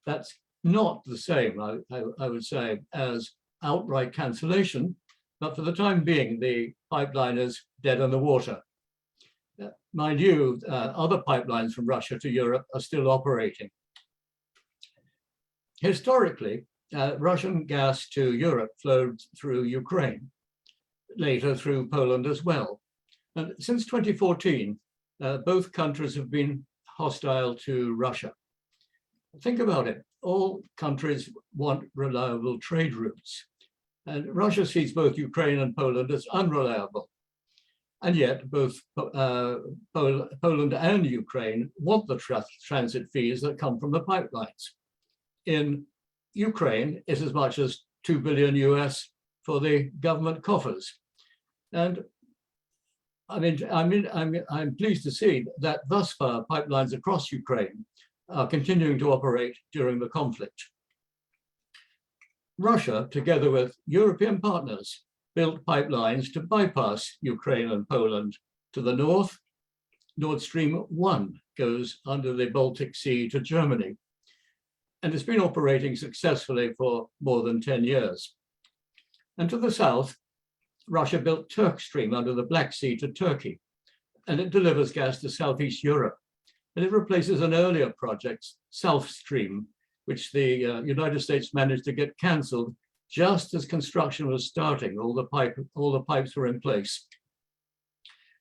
That's not the same, I would say, as outright cancellation, but for the time being, the pipeline is dead in the water. Mind you, other pipelines from Russia to Europe are still operating. Historically, Russian gas to Europe flowed through Ukraine, later through Poland as well. And since 2014, both countries have been hostile to Russia. Think about it. All countries want reliable trade routes. And Russia sees both Ukraine and Poland as unreliable. And yet both Poland and Ukraine want the transit fees that come from the pipelines. In Ukraine, it's as much as $2 billion US for the government coffers. And I'm pleased to see that thus far pipelines across Ukraine are continuing to operate during the conflict. Russia, together with European partners, built pipelines to bypass Ukraine and Poland. To the north, Nord Stream 1 goes under the Baltic Sea to Germany, and it's been operating successfully for more than 10 years. And to the south, Russia built Turk Stream under the Black Sea to Turkey, and it delivers gas to Southeast Europe. And it replaces an earlier project, South Stream, which the United States managed to get canceled just as construction was starting. All the pipes were in place.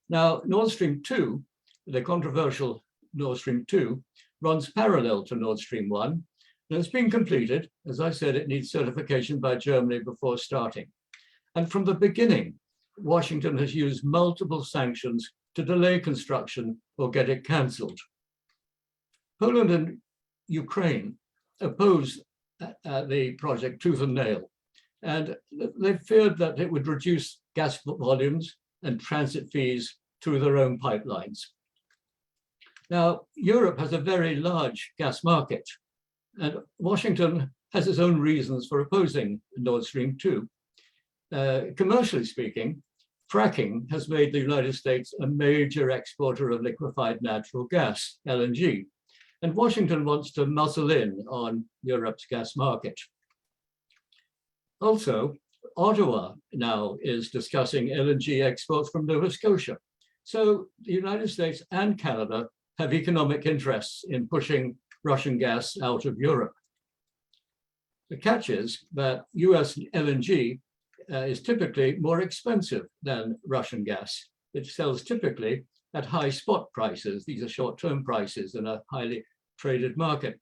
Now, Nord Stream 2, the controversial Nord Stream 2, runs parallel to Nord Stream 1, and it's been completed. As I said, it needs certification by Germany before starting. And from the beginning, Washington has used multiple sanctions to delay construction or get it canceled. Poland and Ukraine oppose the project tooth and nail, and they feared that it would reduce gas volumes and transit fees through their own pipelines. Now, Europe has a very large gas market, and Washington has its own reasons for opposing Nord Stream 2. Commercially speaking, fracking has made the United States a major exporter of liquefied natural gas, LNG, and Washington wants to muscle in on Europe's gas market. Also, Ottawa now is discussing LNG exports from Nova Scotia. So the United States and Canada have economic interests in pushing Russian gas out of Europe. The catch is that US LNG is typically more expensive than Russian gas. It sells typically at high spot prices. These are short-term prices in a highly traded market.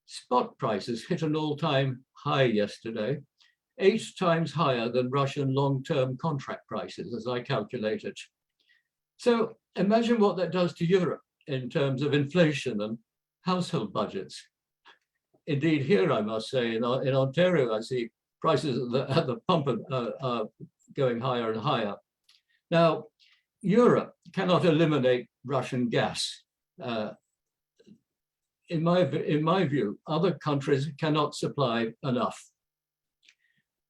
Spot prices hit an all-time high yesterday, 8 times higher than Russian long-term contract prices, as I calculated. So imagine what that does to Europe in terms of inflation and household budgets. Indeed, here I must say, in Ontario, I see prices at the pump are going higher and higher. Now, Europe cannot eliminate Russian gas. In my view, other countries cannot supply enough.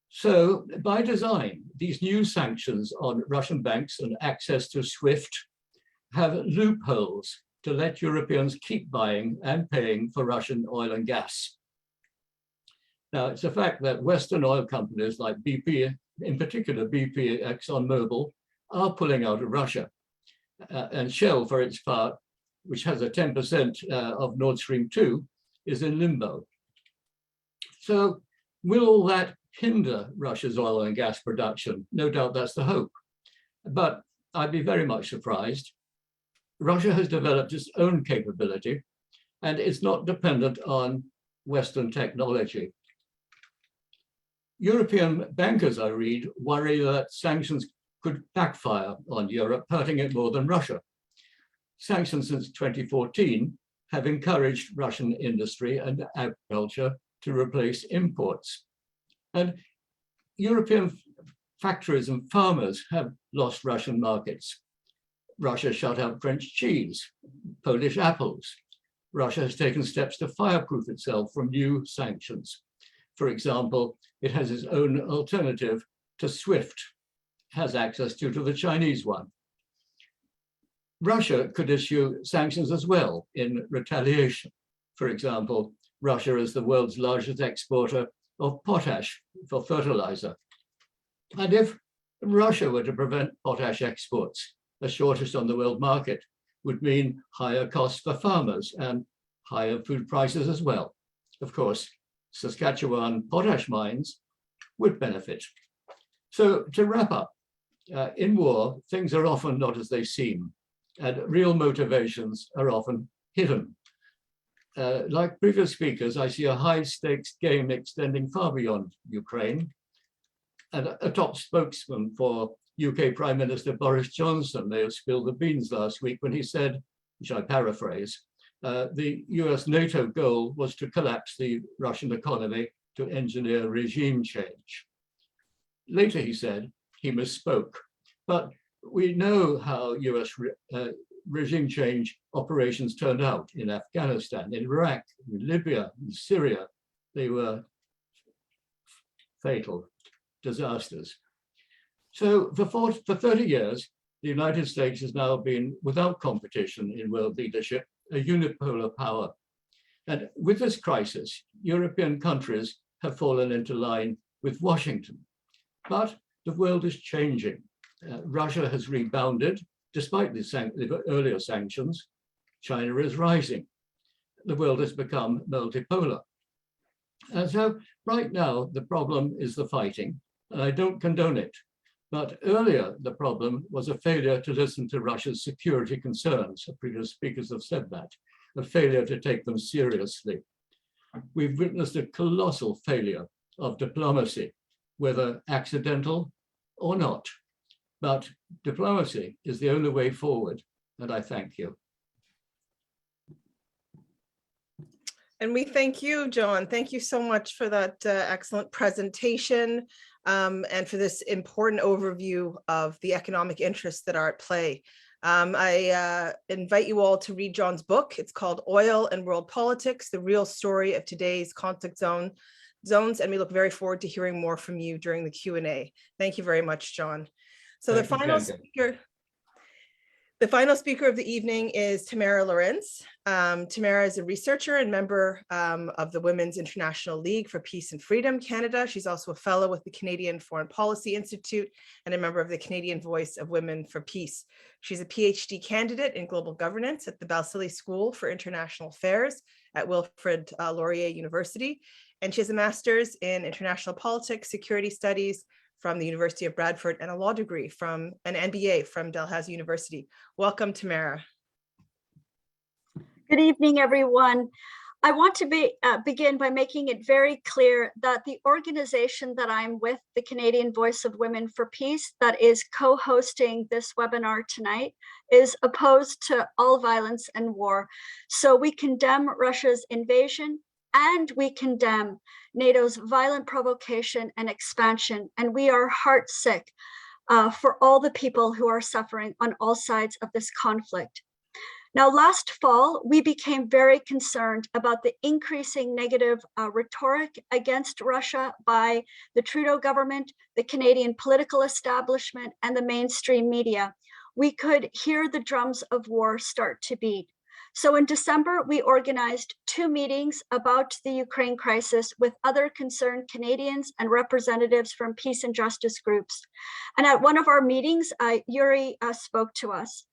So by design, these new sanctions on Russian banks and access to SWIFT have loopholes to let Europeans keep buying and paying for Russian oil and gas. Now, it's a fact that Western oil companies like BP, in particular BP, ExxonMobil, are pulling out of Russia. And Shell, for its part, which has a 10% of Nord Stream 2, is in limbo. So will all that hinder Russia's oil and gas production? No doubt that's the hope. But I'd be very much surprised. Russia has developed its own capability, and it's not dependent on Western technology. European bankers, I read, worry that sanctions could backfire on Europe, hurting it more than Russia. Sanctions since 2014 have encouraged Russian industry and agriculture to replace imports. And European factories and farmers have lost Russian markets. Russia shut out French cheese, Polish apples. Russia has taken steps to fireproof itself from new sanctions. For example, it has its own alternative to SWIFT, has access to the Chinese one. Russia could issue sanctions as well in retaliation. For example, Russia is the world's largest exporter of potash for fertilizer. And if Russia were to prevent potash exports, a shortage on the world market would mean higher costs for farmers and higher food prices as well. Of course, Saskatchewan potash mines would benefit. So to wrap up, in war, things are often not as they seem, and real motivations are often hidden. Like previous speakers, I see a high stakes game extending far beyond Ukraine. And a top spokesman for UK Prime Minister Boris Johnson may have spilled the beans last week when he said, which I paraphrase, the US NATO goal was to collapse the Russian economy to engineer regime change. Later he said he misspoke, but we know how US regime change operations turned out in Afghanistan, in Iraq, in Libya, in Syria. They were fatal disasters. So for 30 years, the United States has now been, without competition in world leadership, a unipolar power. And with this crisis, European countries have fallen into line with Washington. But the world is changing. Russia has rebounded, despite the earlier sanctions. China is rising. The world has become multipolar. And so right now, the problem is the fighting, and I don't condone it. But earlier, the problem was a failure to listen to Russia's security concerns. Previous speakers have said that, a failure to take them seriously. We've witnessed a colossal failure of diplomacy, whether accidental or not. But diplomacy is the only way forward, and I thank you. And we thank you, John. Thank you so much for that excellent presentation and for this important overview of the economic interests that are at play. I invite you all to read John's book. It's called Oil and World Politics, The Real Story of Today's Conflict Zones, and we look very forward to hearing more from you during the Q&A. Thank you very much, John. So the final speaker of the evening is Tamara Lorenz. Tamara is a researcher and member of the Women's International League for Peace and Freedom Canada. She's also a fellow with the Canadian Foreign Policy Institute and a member of the Canadian Voice of Women for Peace. She's a PhD candidate in global governance at the Balsillie School for International Affairs at Wilfrid Laurier University. And she has a master's in international politics, security studies from the University of Bradford, and a law degree from an MBA from Dalhousie University. Welcome, Tamara. Good evening, everyone. I want to begin by making it very clear that the organization that I'm with, the Canadian Voice of Women for Peace, that is co-hosting this webinar tonight, is opposed to all violence and war. So we condemn Russia's invasion, and we condemn NATO's violent provocation and expansion. And we are heartsick for all the people who are suffering on all sides of this conflict. Now, last fall, we became very concerned about the increasing negative rhetoric against Russia by the Trudeau government, the Canadian political establishment, and the mainstream media. We could hear the drums of war start to beat. So in December, we organized 2 meetings about the Ukraine crisis with other concerned Canadians and representatives from peace and justice groups. And at one of our meetings, Yuri spoke to us.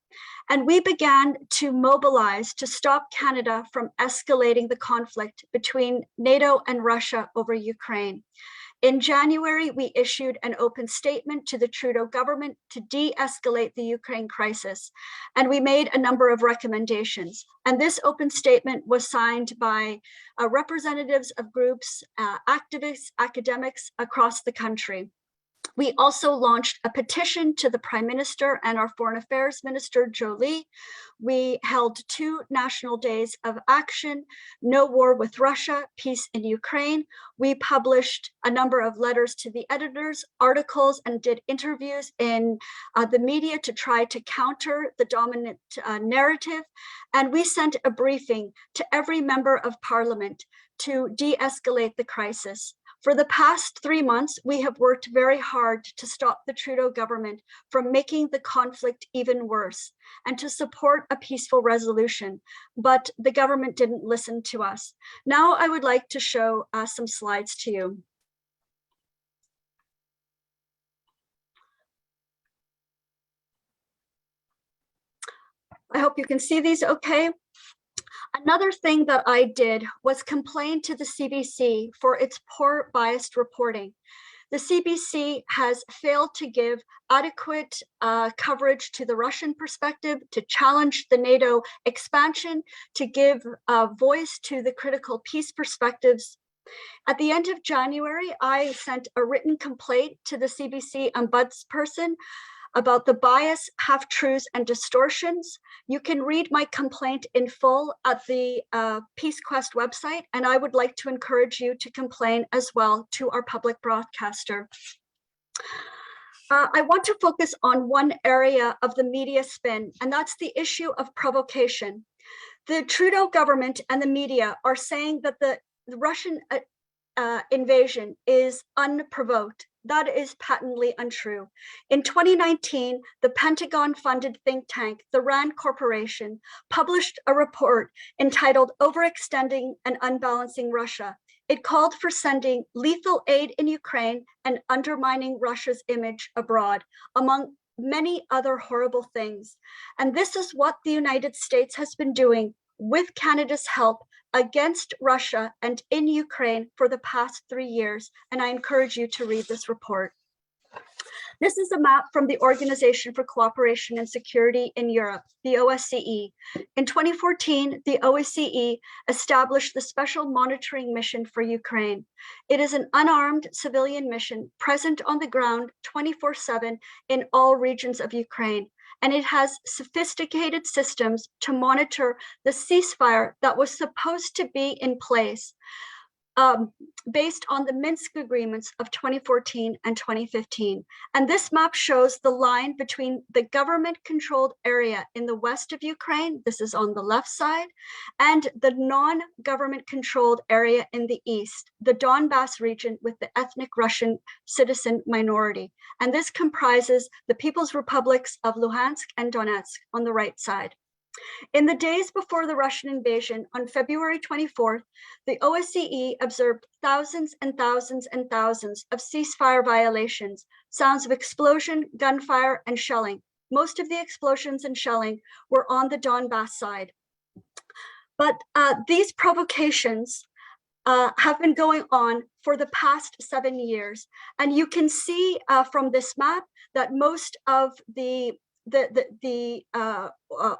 And we began to mobilize to stop Canada from escalating the conflict between NATO and Russia over Ukraine. In January, we issued an open statement to the Trudeau government to de-escalate the Ukraine crisis, and we made a number of recommendations. And this open statement was signed by representatives of groups, activists, academics across the country. We also launched a petition to the Prime Minister and our Foreign Affairs Minister, Jolie. We held 2 national days of action, No War with Russia, Peace in Ukraine. We published a number of letters to the editors, articles, and did interviews in the media to try to counter the dominant narrative. And we sent a briefing to every member of Parliament to de-escalate the crisis. For the past 3 months, we have worked very hard to stop the Trudeau government from making the conflict even worse and to support a peaceful resolution, but the government didn't listen to us. Now I would like to show some slides to you. I hope you can see these okay. Another thing that I did was complain to the CBC for its poor biased reporting. The CBC has failed to give adequate coverage to the Russian perspective, to challenge the NATO expansion, to give voice to the critical peace perspectives At the end of January, I sent a written complaint to the CBC ombudsperson about the bias, half-truths, and distortions. You can read my complaint in full at the PeaceQuest website, and I would like to encourage you to complain as well to our public broadcaster. I want to focus on one area of the media spin, and that's the issue of provocation. The Trudeau government and the media are saying that the Russian invasion is unprovoked. That is patently untrue. In 2019, the Pentagon-funded think tank, the RAND Corporation, published a report entitled Overextending and Unbalancing Russia. It called for sending lethal aid in Ukraine and undermining Russia's image abroad, among many other horrible things. And this is what the United States has been doing with Canada's help against Russia and in Ukraine for the past 3 years. And I encourage you to read this report. This is a map from the Organization for Cooperation and Security in Europe, the OSCE. In 2014, the OSCE established the Special Monitoring Mission for Ukraine. It is an unarmed civilian mission present on the ground 24/7 in all regions of Ukraine. And it has sophisticated systems to monitor the ceasefire that was supposed to be in place based on the Minsk agreements of 2014 and 2015. And this map shows the line between the government-controlled area in the west of Ukraine, this is on the left side, and the non-government-controlled area in the east, the Donbas region with the ethnic Russian citizen minority. And this comprises the People's Republics of Luhansk and Donetsk on the right side. In the days before the Russian invasion on February 24th, the OSCE observed thousands and thousands and thousands of ceasefire violations, sounds of explosion, gunfire, and shelling. Most of the explosions and shelling were on the Donbas side. But these provocations have been going on for the past 7 years. And you can see from this map that most of the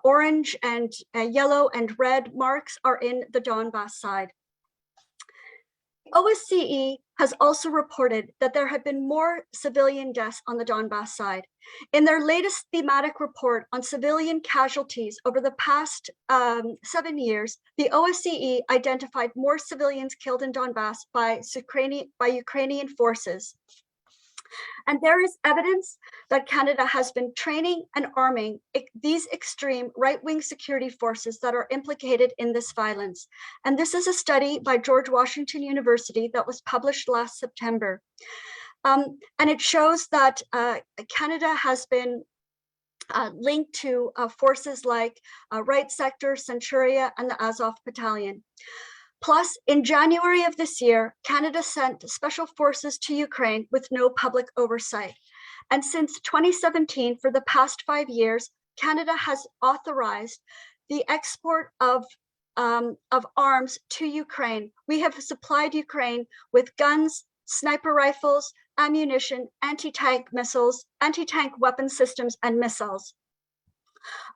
orange and yellow and red marks are in the Donbas side. OSCE has also reported that there have been more civilian deaths on the Donbas side. In their latest thematic report on civilian casualties over the past 7 years, the OSCE identified more civilians killed in Donbas by Ukrainian forces. And there is evidence that Canada has been training and arming these extreme right-wing security forces that are implicated in this violence. And this is a study by George Washington University that was published last September. And it shows that Canada has been linked to forces like Right Sector, Centuria, and the Azov Battalion. Plus, in January of this year, Canada sent special forces to Ukraine with no public oversight. And since 2017, for the past 5 years, Canada has authorized the export of arms to Ukraine. We have supplied Ukraine with guns, sniper rifles, ammunition, anti-tank missiles, anti-tank weapon systems, and missiles.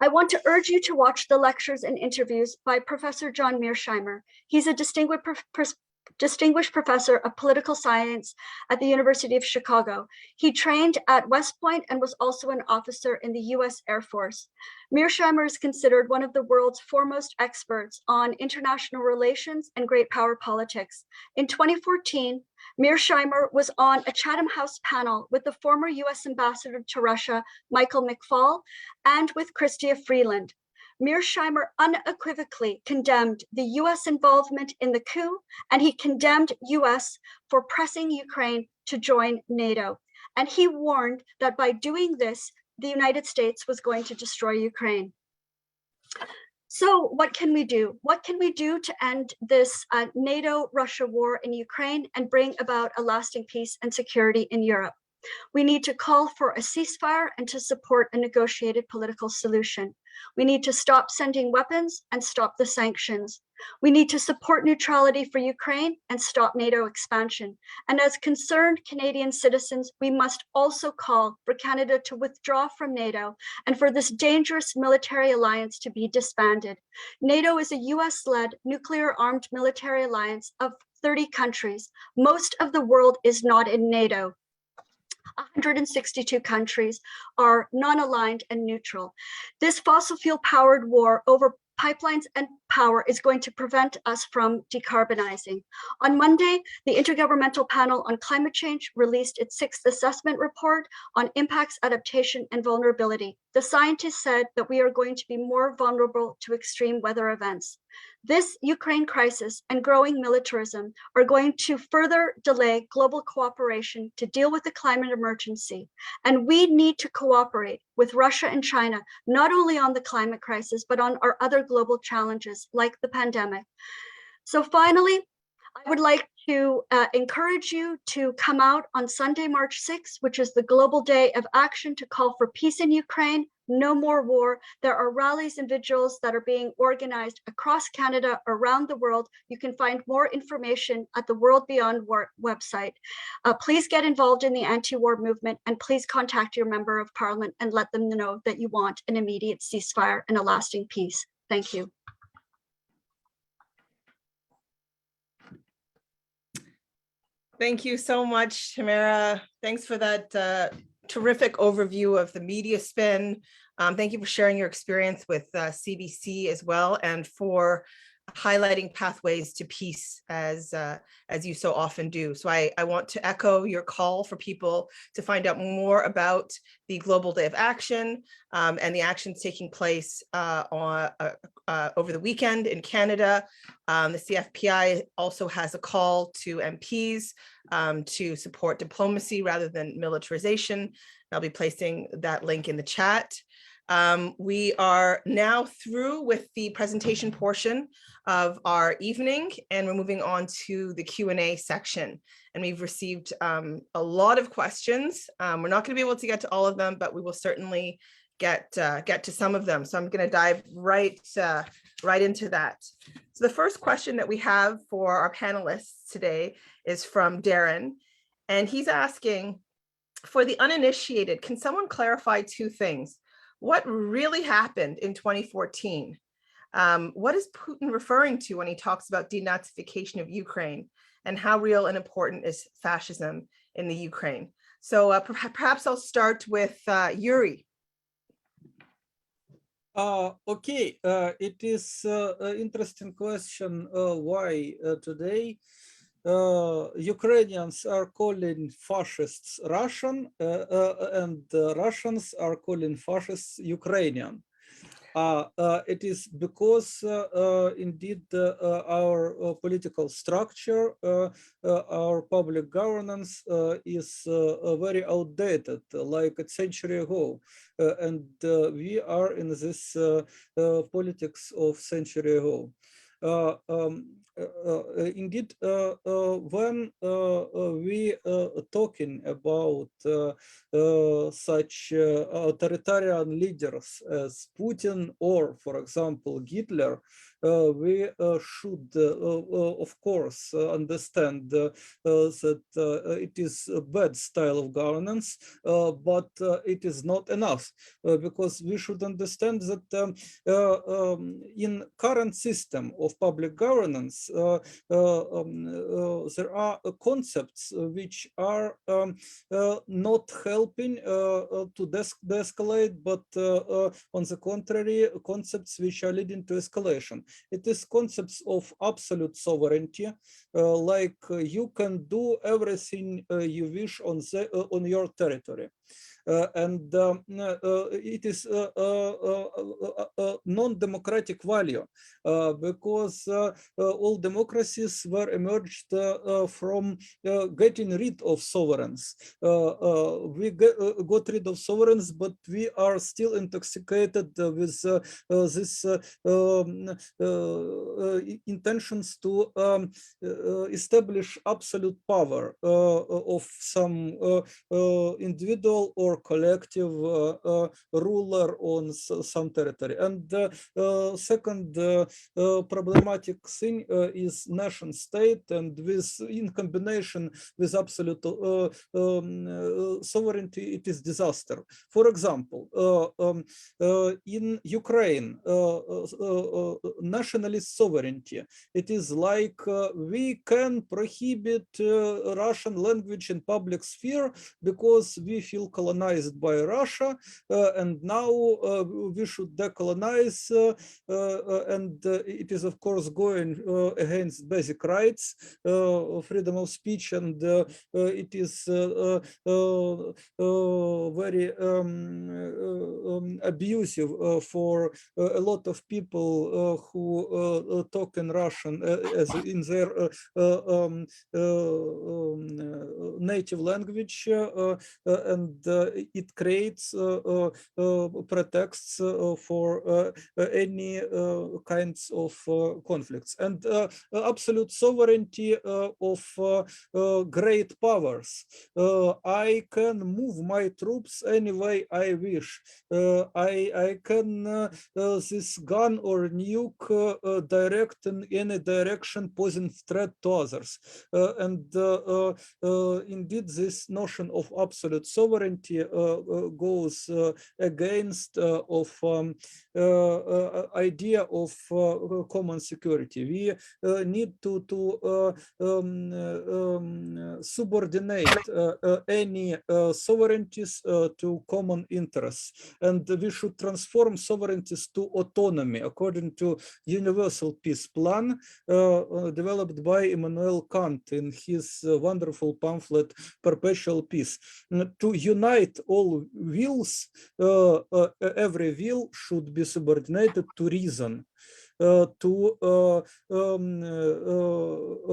I want to urge you to watch the lectures and interviews by Professor John Mearsheimer. He's a distinguished professor of political science at the University of Chicago. He trained at West Point and was also an officer in the US Air Force. Mearsheimer is considered one of the world's foremost experts on international relations and great power politics. In 2014, Mearsheimer was on a Chatham House panel with the former US ambassador to Russia, Michael McFaul, and with Chrystia Freeland. Mearsheimer unequivocally condemned the US involvement in the coup, and he condemned US for pressing Ukraine to join NATO. And he warned that by doing this, the United States was going to destroy Ukraine. So what can we do? What can we do to end this NATO-Russia war in Ukraine and bring about a lasting peace and security in Europe? We need to call for a ceasefire and to support a negotiated political solution. We need to stop sending weapons and stop the sanctions. We need to support neutrality for Ukraine and stop NATO expansion. And as concerned Canadian citizens, we must also call for Canada to withdraw from NATO and for this dangerous military alliance to be disbanded. NATO is a US-led nuclear-armed military alliance of 30 countries. Most of the world is not in NATO. 162 countries are non-aligned and neutral. This fossil fuel-powered war over pipelines and power is going to prevent us from decarbonizing. On Monday, the Intergovernmental Panel on Climate Change released its 6th assessment report on impacts, adaptation, and vulnerability. The scientists said that we are going to be more vulnerable to extreme weather events. This Ukraine crisis and growing militarism are going to further delay global cooperation to deal with the climate emergency. And we need to cooperate with Russia and China, not only on the climate crisis, but on our other global challenges like the pandemic. So finally, I would like to encourage you to come out on Sunday, March 6th, which is the Global Day of Action to call for peace in Ukraine, no more war. There are rallies and vigils that are being organized across Canada, around the world. You can find more information at the World Beyond War website. Please get involved in the anti-war movement and please contact your member of parliament and let them know that you want an immediate ceasefire and a lasting peace. Thank you. Thank you so much, Tamara. Thanks for that terrific overview of the media spin. Thank you for sharing your experience with CBC as well, and for highlighting pathways to peace as you so often do. So I want to echo your call for people to find out more about the Global Day of Action and the actions taking place over the weekend in Canada. The CFPI also has a call to MPs to support diplomacy rather than militarization. I'll be placing that link in the chat. We are now through with the presentation portion of our evening, and we're moving on to the Q&A section. And we've received a lot of questions. We're not going to be able to get to all of them, but we will certainly get to some of them. So I'm going to dive right into that. So the first question that we have for our panelists today is from Darren, and he's asking, for the uninitiated, can someone clarify two things? What really happened in 2014? What is Putin referring to when he talks about denazification of Ukraine? And how real and important is fascism in the Ukraine? So perhaps I'll start with Yuri. Okay, it is an interesting question why today Ukrainians are calling fascists Russian and Russians are calling fascists Ukrainian. It is because indeed our political structure, our public governance is very outdated, like a century ago. And we are in this politics of century ago. Indeed, when we talking about such authoritarian leaders as Putin or, for example, Hitler, we should, of course, understand that it is a bad style of governance, but it is not enough, because we should understand that in current system of public governance, there are concepts which are not helping to de-escalate, but on the contrary, concepts which are leading to escalation. It is concepts of absolute sovereignty, like you can do everything you wish on your territory. And it is a non-democratic value because all democracies were emerged from getting rid of sovereigns. We got rid of sovereigns, but we are still intoxicated with this intentions to establish absolute power of some individual or collective ruler on some territory. And second problematic thing is nation state, and with in combination with absolute sovereignty, it is disaster. For example, in Ukraine, nationalist sovereignty, it is like we can prohibit Russian language in public sphere because we feel colonized by Russia, and now we should decolonize, and it is of course going against basic rights, freedom of speech, and it is very abusive for a lot of people who talk in Russian as in their native language, and it creates pretexts for any kinds of conflicts. And absolute sovereignty of great powers. I can move my troops any way I wish. I can this gun or nuke direct in any direction, posing threat to others. And indeed, this notion of absolute sovereignty goes against of idea of common security. We need to subordinate any sovereignties to common interests, and we should transform sovereignties to autonomy according to Universal Peace Plan developed by Immanuel Kant in his wonderful pamphlet Perpetual Peace. To unite all wills, every will should be subordinated to reason. To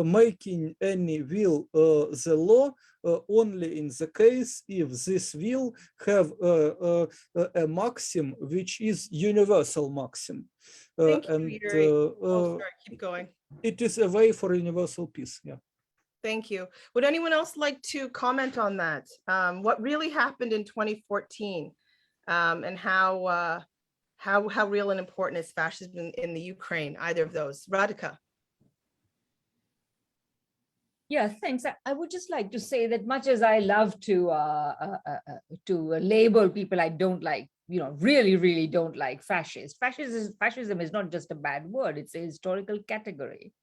making any will the law only in the case if this will have a maxim which is universal maxim. Thank you, And Yuri. Oh, sorry, keep going. it is a way for universal peace. Yeah. Thank you. Would anyone else like to comment on that? What really happened in 2014, and how real and important is fascism in the Ukraine? Either of those, Radhika. Yeah, thanks. I would just like to say that much as I love to label people I don't like, really don't like fascist. Fascism is not just a bad word; it's a historical category.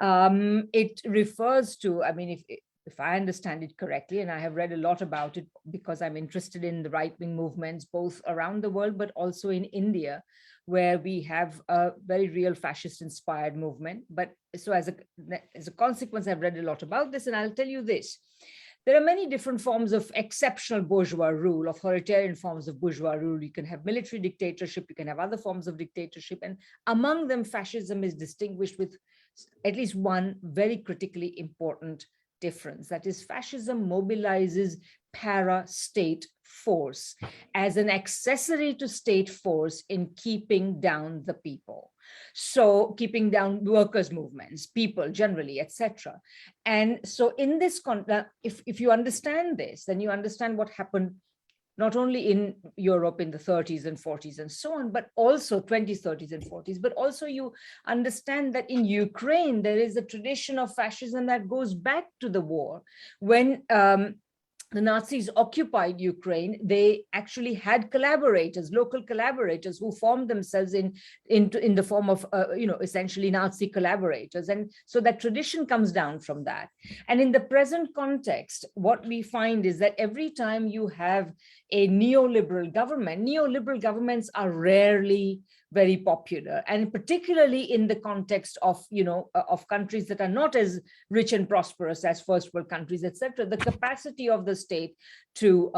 It refers to, I mean, if I understand it correctly, and I have read a lot about it because I'm interested in the right-wing movements, both around the world, but also in India, where we have a very real fascist-inspired movement. But so as a consequence, I've read a lot about this, and I'll tell you this. There are many different forms of exceptional bourgeois rule, authoritarian forms of bourgeois rule. You can have military dictatorship, you can have other forms of dictatorship, and among them, fascism is distinguished with at least one very critically important difference. That is, fascism mobilizes para-state force as an accessory to state force in keeping down the people. So keeping down workers' movements, people generally, etc. And so in this context, if you understand this, then you understand what happened not only in Europe in the 30s and 40s and so on, but also 20s, 30s and 40s, but also you understand that in Ukraine, there is a tradition of fascism that goes back to the war. When the Nazis occupied Ukraine, they actually had collaborators, local collaborators who formed themselves in the form of, essentially Nazi collaborators. And so that tradition comes down from that. And in the present context, what we find is that every time you have a neoliberal government, neoliberal governments are rarely very popular, and particularly in the context of, of countries that are not as rich and prosperous as first world countries, etc. The capacity of the state to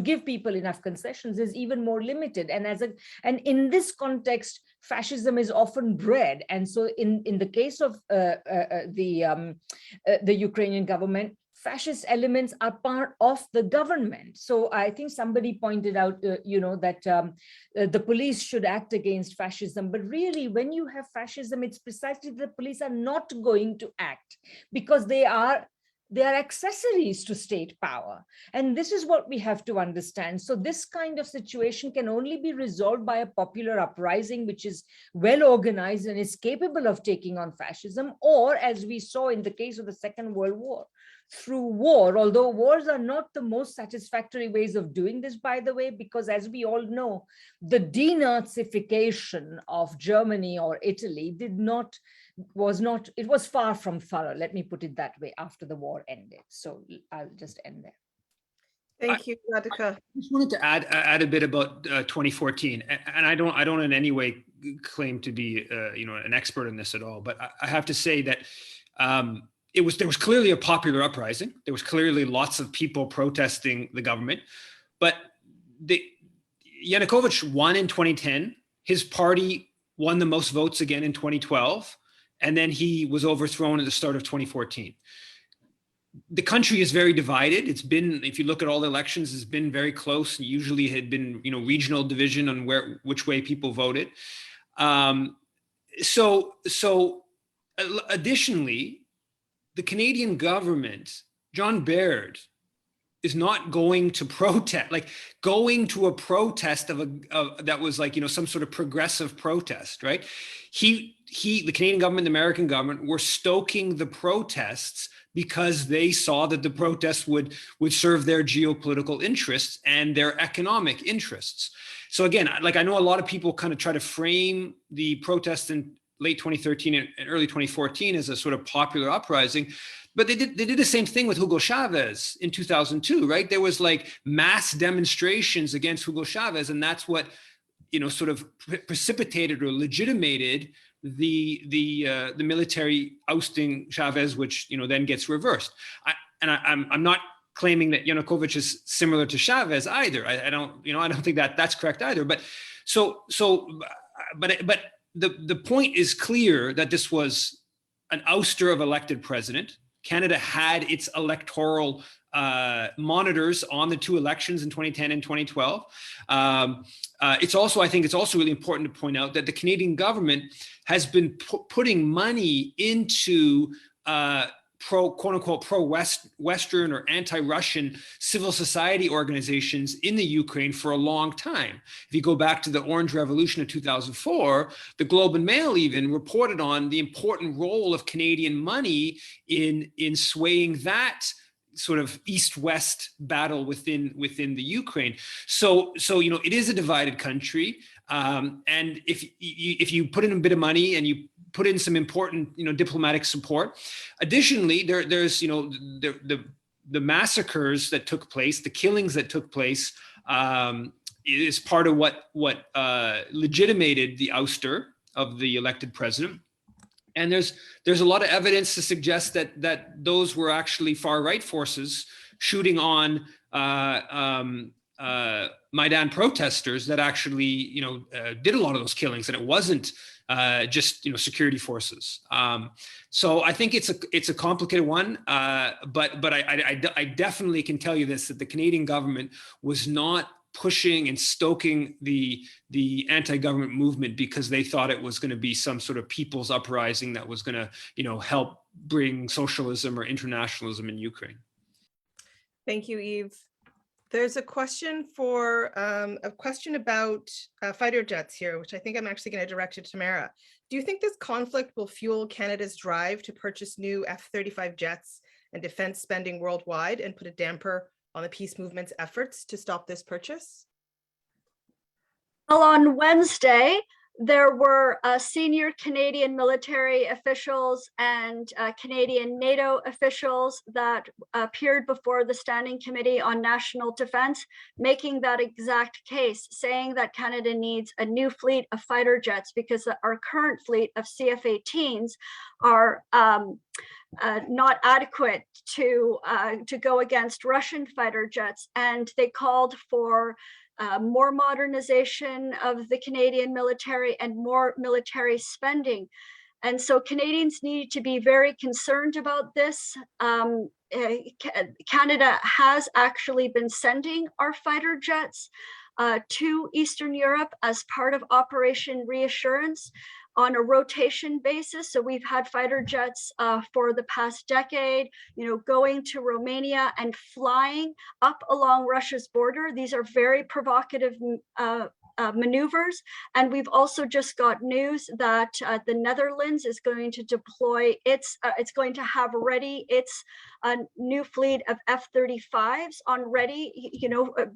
give people enough concessions is even more limited. And in this context, fascism is often bred. And so in the case of the Ukrainian government, fascist elements are part of the government. So I think somebody pointed out, that the police should act against fascism. But really, when you have fascism, it's precisely the police are not going to act because they are they are accessories to state power. And this is what we have to understand. So this kind of situation can only be resolved by a popular uprising, which is well organized and is capable of taking on fascism, or as we saw in the case of the Second World War, through war, although wars are not the most satisfactory ways of doing this, by the way, because as we all know, the denazification of Germany or Italy it was far from thorough, let me put it that way, after the war ended. So I'll just end there. Thank you, Radhika. I just wanted to add a bit about 2014, and I don't in any way claim to be an expert in this at all, but I have to say that there was clearly a popular uprising. There was clearly lots of people protesting the government, but Yanukovych won in 2010. His party won the most votes again in 2012, and then he was overthrown at the start of 2014. The country is very divided. It's been, if you look at all the elections, it's been very close. Usually had been, regional division on which way people voted. So additionally, the Canadian government, John Baird, is not going to protest, going to a protest that was some sort of progressive protest, right? The Canadian government, the American government were stoking the protests because they saw that the protests would serve their geopolitical interests and their economic interests. So again, I know a lot of people kind of try to frame the protests in late 2013 and early 2014 as a sort of popular uprising, but they did the same thing with Hugo Chavez in 2002, right? There was mass demonstrations against Hugo Chavez, and that's what sort of precipitated or legitimated the military ousting Chavez, which then gets reversed. I'm not claiming that Yanukovych is similar to Chavez either. I don't think that that's correct either. But but the point is clear that this was an ouster of elected president. Canada had its electoral monitors on the two elections in 2010 and 2012. I think it's also really important to point out that the Canadian government has been putting money into quote unquote pro-Western or anti-Russian civil society organizations in the Ukraine for a long time. If you go back to the Orange Revolution of 2004, the Globe and Mail even reported on the important role of Canadian money in swaying that sort of East-West battle within the Ukraine. So it is a divided country, and if you put in a bit of money and you put in some important diplomatic support, additionally there's the massacres that took place, the killings that took place, is part of what legitimated the ouster of the elected president. And there's a lot of evidence to suggest that those were actually far-right forces shooting on Maidan protesters that actually did a lot of those killings, and it wasn't just security forces. So I think it's a complicated one, but I definitely can tell you this, that the Canadian government was not pushing and stoking the anti-government movement because they thought it was going to be some sort of people's uprising that was going to help bring socialism or internationalism in Ukraine. Thank you, Eve. There's a question about fighter jets here, which I think I'm actually going to direct to Tamara. Do you think this conflict will fuel Canada's drive to purchase new F-35 jets and defense spending worldwide and put a damper on the peace movement's efforts to stop this purchase? Well, on Wednesday, there were senior Canadian military officials and Canadian NATO officials that appeared before the Standing Committee on National Defense, making that exact case, saying that Canada needs a new fleet of fighter jets because our current fleet of CF-18s are not adequate to go against Russian fighter jets, and they called for more modernization of the Canadian military and more military spending. And so Canadians need to be very concerned about this. Canada has actually been sending our fighter jets to Eastern Europe as part of Operation Reassurance. on a rotation basis. So we've had fighter jets for the past decade, going to Romania and flying up along Russia's border. These are very provocative maneuvers. And we've also just got news that the Netherlands is going to deploy it's going to have ready its new fleet of F-35s on ready,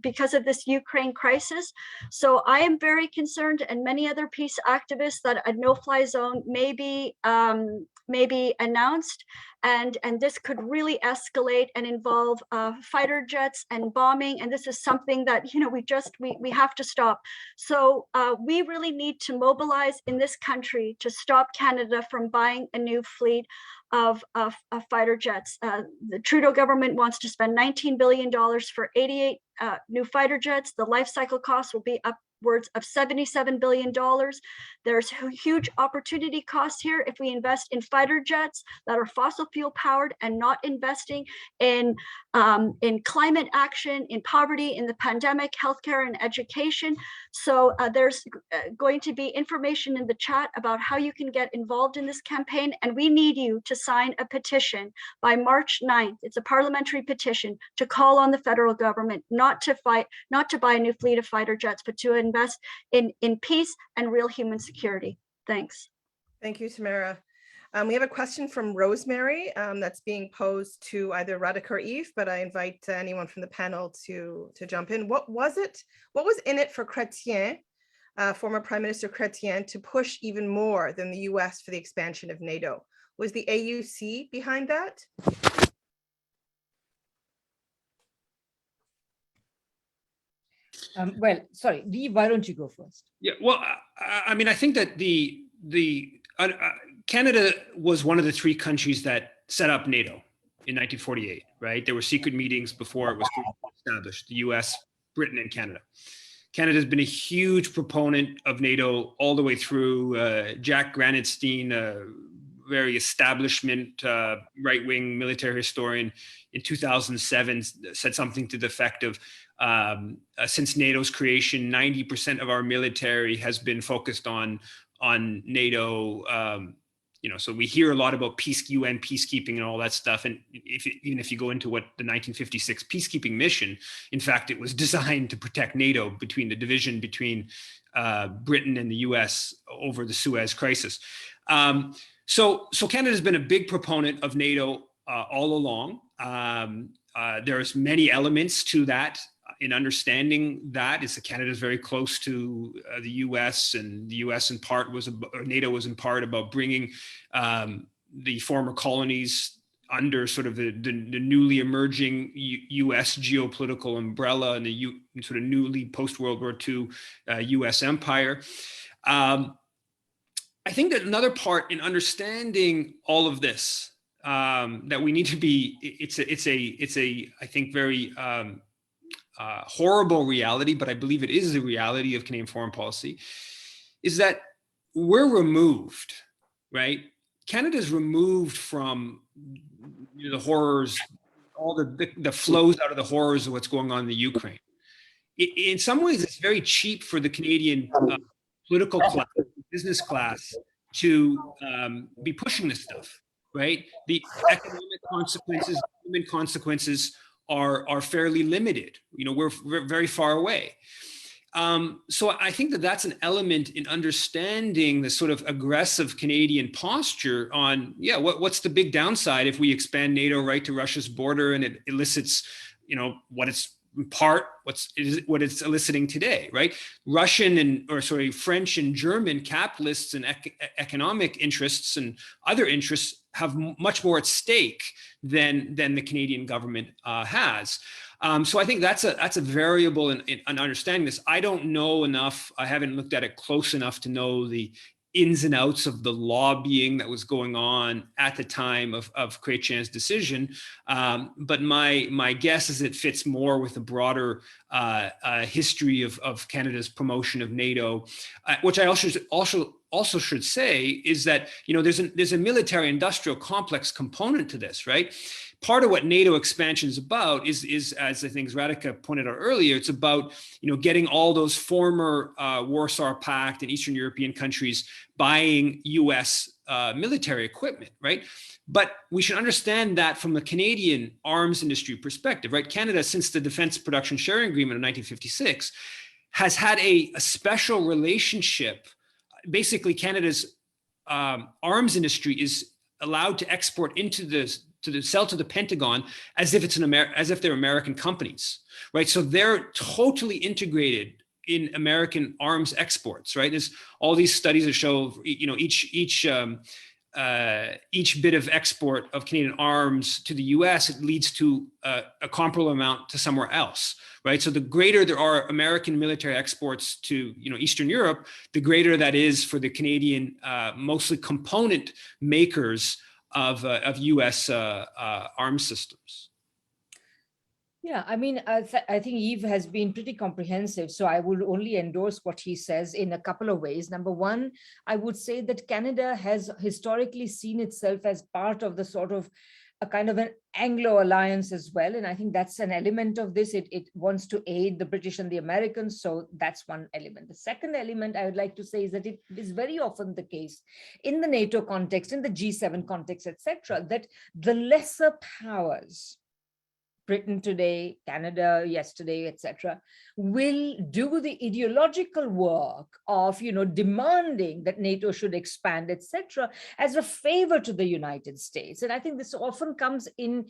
because of this Ukraine crisis. So I am very concerned, and many other peace activists, that a no-fly zone may be announced, and this could really escalate and involve fighter jets and bombing. And this is something that we have to stop. So we really need to mobilize in this country to stop Canada from buying a new fleet of fighter jets. The Trudeau government wants to spend $19 billion for 88 new fighter jets. The life cycle costs will be upwards of $77 billion. There's huge opportunity costs here if we invest in fighter jets that are fossil fuel powered and not investing in climate action, in poverty, in the pandemic, healthcare, and education. So there's going to be information in the chat about how you can get involved in this campaign, and we need you to sign a petition by March 9th. It's a parliamentary petition to call on the federal government not to buy a new fleet of fighter jets, but to invest in peace and real human security. Thanks. Thank you, Tamara. We have a question from Rosemary that's being posed to either Radhika or Yves, but I invite anyone from the panel to jump in. What was in it for Chrétien, former Prime Minister Chrétien, to push even more than the US for the expansion of NATO? Was the AUC behind that? Well, sorry, Lee, why don't you go first? Yeah, well, I mean, I think that Canada was one of the three countries that set up NATO in 1948, right? There were secret meetings before it was established, the US, Britain, and Canada. Canada has been a huge proponent of NATO all the way through. Jack Granatstein, a very establishment right-wing military historian, in 2007 said something to the effect of, since NATO's creation, 90% of our military has been focused on NATO. So we hear a lot about UN peacekeeping and all that stuff. And even if you go into what the 1956 peacekeeping mission, in fact, it was designed to protect NATO between the division between Britain and the US over the Suez crisis. So Canada's been a big proponent of NATO all along. There's many elements to that. In understanding that, is that Canada is very close to the U.S. and the U.S. in part NATO was in part about bringing the former colonies under sort of the newly emerging U.S. geopolitical umbrella and the sort of newly post-World War II U.S. empire. I think that another part in understanding all of this that we need to be, it's a I think very horrible reality, but I believe it is the reality of Canadian foreign policy, is that we're removed, right? Canada's removed from the horrors, all the flows out of the horrors of what's going on in the Ukraine. In some ways, it's very cheap for the Canadian political class, business class, to be pushing this stuff, right? The economic consequences, human consequences are fairly limited. We're very far away. So I think that that's an element in understanding the sort of aggressive Canadian posture on, what's the big downside if we expand NATO right to Russia's border and it elicits, what it's in part, what it's eliciting today, right? French and German capitalists and economic interests and other interests have much more at stake than the Canadian government has. So I think that's a variable in understanding this. I don't know enough. I haven't looked at it close enough to know the ins and outs of the lobbying that was going on at the time of Chrétien's decision. But my guess is it fits more with the broader history of Canada's promotion of NATO, which I also should say is that there's a military industrial complex component to this, right? Part of what NATO expansion is about is as I think Radhika pointed out earlier, it's about getting all those former Warsaw Pact and Eastern European countries buying US military equipment, right? But we should understand that from a Canadian arms industry perspective, right? Canada, since the Defense Production Sharing Agreement of 1956, has had a special relationship. Basically, Canada's arms industry is allowed to export into sell to the Pentagon as if it's as if they're American companies, right? So they're totally integrated in American arms exports, right? There's all these studies that show, you know, each bit of export of Canadian arms to the US, it leads to a comparable amount to somewhere else, right? So the greater there are American military exports to, you know, Eastern Europe, the greater that is for the Canadian, mostly component makers of US arms systems. Yeah, I mean, I think Yves has been pretty comprehensive, so I would only endorse what he says in a couple of ways. Number one, I would say that Canada has historically seen itself as part of the sort of a kind of an Anglo alliance as well. And I think that's an element of this. It wants to aid the British and the Americans. So that's one element. The second element I would like to say is that it is very often the case in the NATO context, in the G7 context, etc., that the lesser powers, Britain today, Canada yesterday, etc., will do the ideological work of, you know, demanding that NATO should expand, etc., as a favor to the United States. And I think this often comes in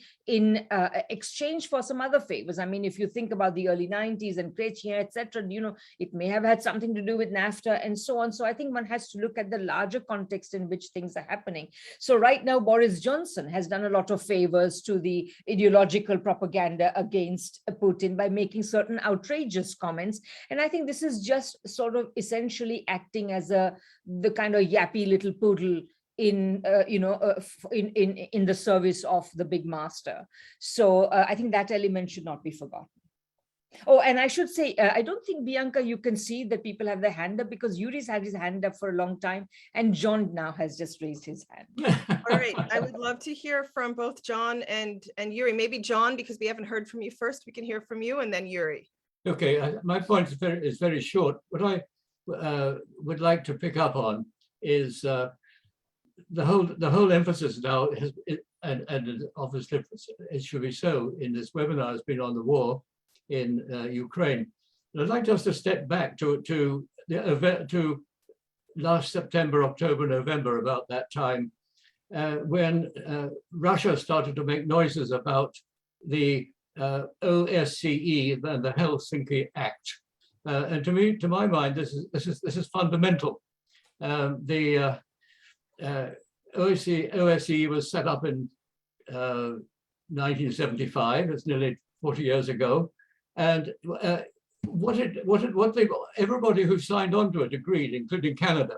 exchange for some other favors. I mean, if you think about the early 90s and Chrétien, etc., you know, it may have had something to do with NAFTA and so on. So I think one has to look at the larger context in which things are happening. So right now, Boris Johnson has done a lot of favors to the ideological propaganda against Putin by making certain outrageous comments. And I think this is just sort of essentially acting as the kind of yappy little poodle in in the service of the big master. So I think that element should not be forgotten. Oh, and I should say, I don't think, Bianca, you can see that people have their hand up because Yuri's had his hand up for a long time and John now has just raised his hand. All right, I would love to hear from both John and Yuri. Maybe John, because we haven't heard from you first, we can hear from you, and then Yuri. Okay, my point is very short. What I would like to pick up on is the whole emphasis now has, and obviously it should be so in this webinar, has been on the war in Ukraine. And I'd like us to step back to last September, October, November, about that time, when Russia started to make noises about the OSCE and the Helsinki Act. And to my mind, this is fundamental. The OSCE was set up in 1975. It's nearly 40 years ago. And everybody who signed on to it agreed, including Canada,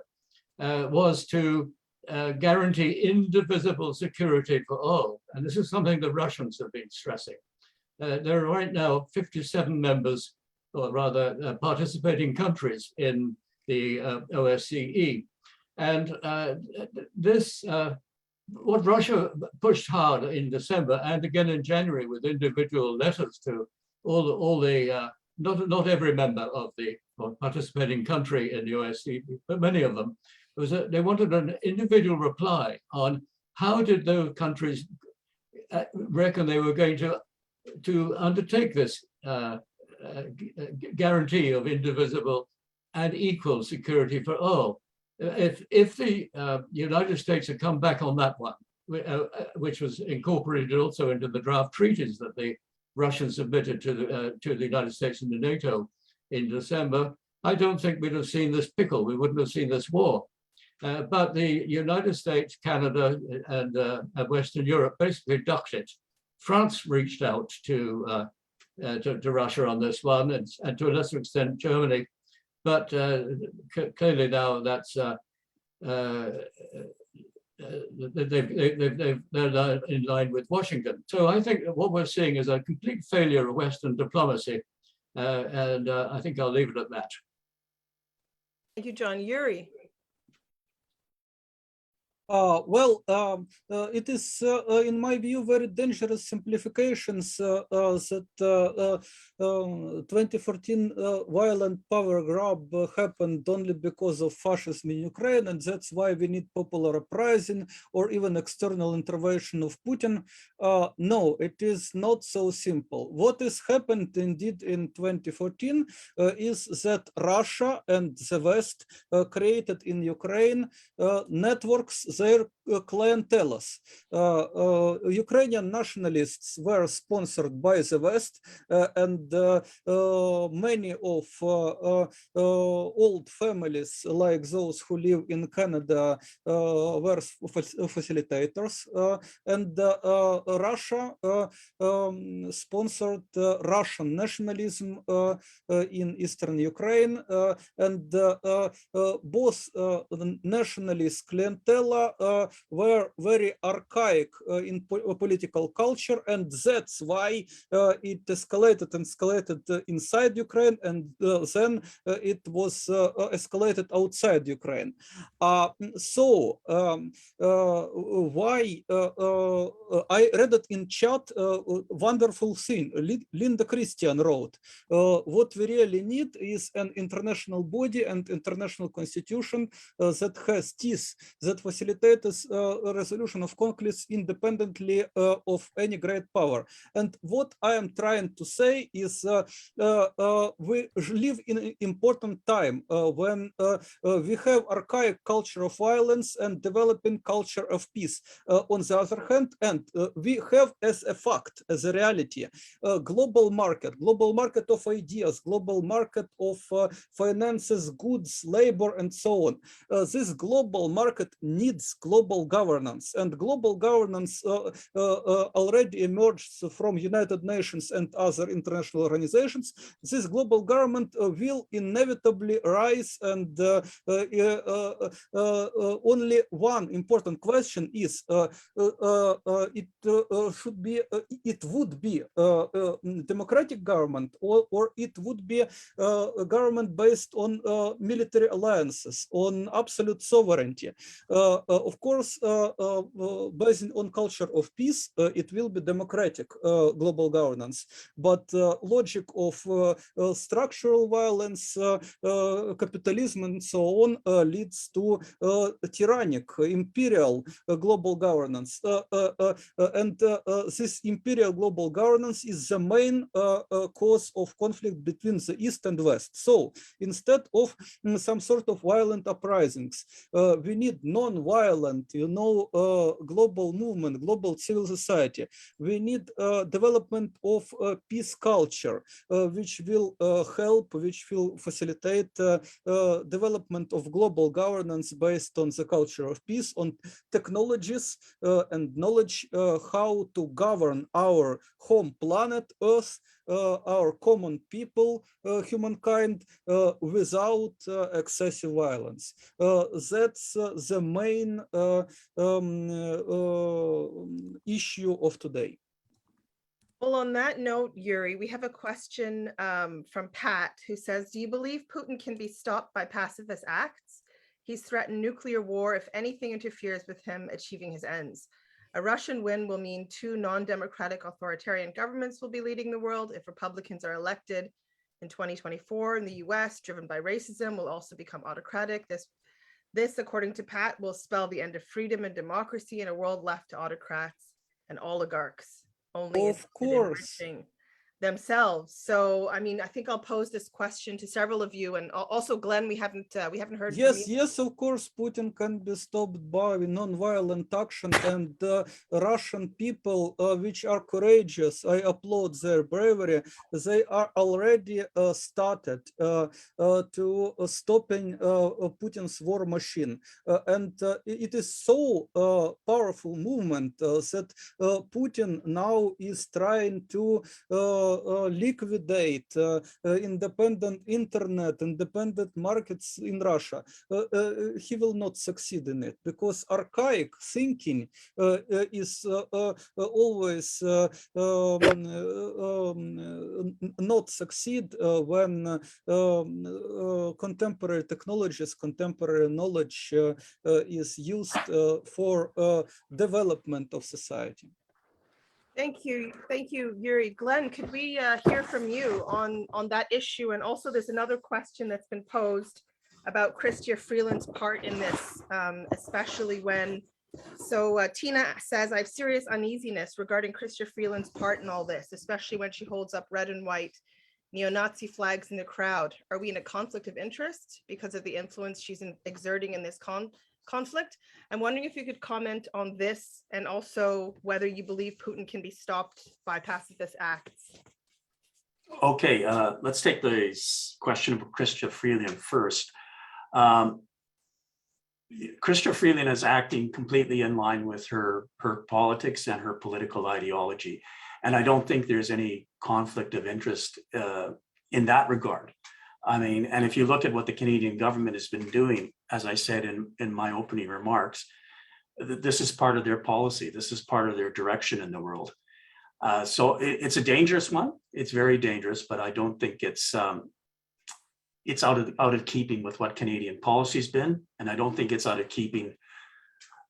was to guarantee indivisible security for all. And this is something the Russians have been stressing. There are right now 57 members, or rather participating countries in the OSCE. And what Russia pushed hard in December and again in January with individual letters to all the not every member of the participating country in the OSCE, but many of them, was that they wanted an individual reply on how did those countries reckon they were going to undertake this guarantee of indivisible and equal security for all. If the United States had come back on that one, which was incorporated also into the draft treaties that the Russians submitted to the United States and the NATO in December, I don't think we'd have seen this pickle. We wouldn't have seen this war. But the United States, Canada, and Western Europe basically ducked it. France reached out to Russia on this one, and to a lesser extent Germany, but clearly now that's they're in line with Washington. So I think what we're seeing is a complete failure of Western diplomacy, and I think I'll leave it at that. Thank you, John. Yuri. It is, in my view, very dangerous simplifications that 2014 violent power grab happened only because of fascism in Ukraine, and that's why we need popular uprising or even external intervention of Putin. No, it is not so simple. What has happened indeed in 2014 is that Russia and the West created in Ukraine networks their clienteles. Ukrainian nationalists were sponsored by the West, and many of old families, like those who live in Canada, were facilitators. And Russia sponsored Russian nationalism in Eastern Ukraine, and both nationalist clientele were very archaic in political culture, and that's why it escalated inside Ukraine, and then it was escalated outside Ukraine. So why I read it in chat, wonderful thing Linda Christian wrote. What we really need is an international body and international constitution that has teeth, that facilitates resolution of conflicts independently of any great power. And what I am trying to say is we live in an important time when we have archaic culture of violence and developing culture of peace on the other hand, and we have as a fact, as a reality, global market of ideas, global market of finances, goods, labor, and so on. This global market needs global governance, and global governance already emerged from United Nations and other international organizations. This global government will inevitably rise, and only one important question is it would be democratic government, or it would be a government based on military alliances, on absolute sovereignty. Of course, based on culture of peace, it will be democratic global governance, but logic of structural violence, capitalism, and so on leads to tyrannic, imperial global governance. And this imperial global governance is the main cause of conflict between the East and West. So instead of some sort of violent uprisings, we need non-violent, global movement, global civil society. We need development of peace culture, which will help, which will facilitate development of global governance based on the culture of peace, on technologies and knowledge how to govern our home planet Earth, our common people, humankind, without excessive violence. That's the main issue of today. Well, on that note, Yuri, we have a question from Pat, who says, do you believe Putin can be stopped by pacifist acts? He's threatened nuclear war if anything interferes with him achieving his ends. A Russian win will mean two non-democratic authoritarian governments will be leading the world. If Republicans are elected in 2024 in the US, driven by racism, will also become autocratic. This, according to Pat, will spell the end of freedom and democracy in a world left to autocrats and oligarchs, only Of course. enriching themselves. So, I mean, I think I'll pose this question to several of you, and also Glenn. We haven't heard. Yes, from you. yes, of course, Putin can be stopped by non-violent action, and Russian people, which are courageous, I applaud their bravery. They are already started to stopping Putin's war machine, and it is so powerful movement that Putin now is trying to liquidate independent internet, independent markets in Russia, he will not succeed in it, because archaic thinking is always not succeed when contemporary technologies, contemporary knowledge is used for development of society. Thank you, Yuri. Glenn, could we hear from you on that issue? And also there's another question that's been posed about Chrystia Freeland's part in this, especially when, so Tina says, I have serious uneasiness regarding Chrystia Freeland's part in all this, especially when she holds up red and white neo-Nazi flags in the crowd. Are we in a conflict of interest because of the influence she's exerting in this conflict? I'm wondering if you could comment on this, and also whether you believe Putin can be stopped by pacifist acts. Okay, let's take the question of Chrystia Freeland first. Chrystia Freeland is acting completely in line with her politics and her political ideology. And I don't think there's any conflict of interest in that regard. I mean, and if you look at what the Canadian government has been doing, as I said in my opening remarks, this is part of their policy. This is part of their direction in the world. So it's a dangerous one. It's very dangerous, but I don't think it's out of keeping with what Canadian policy's been, and I don't think it's out of keeping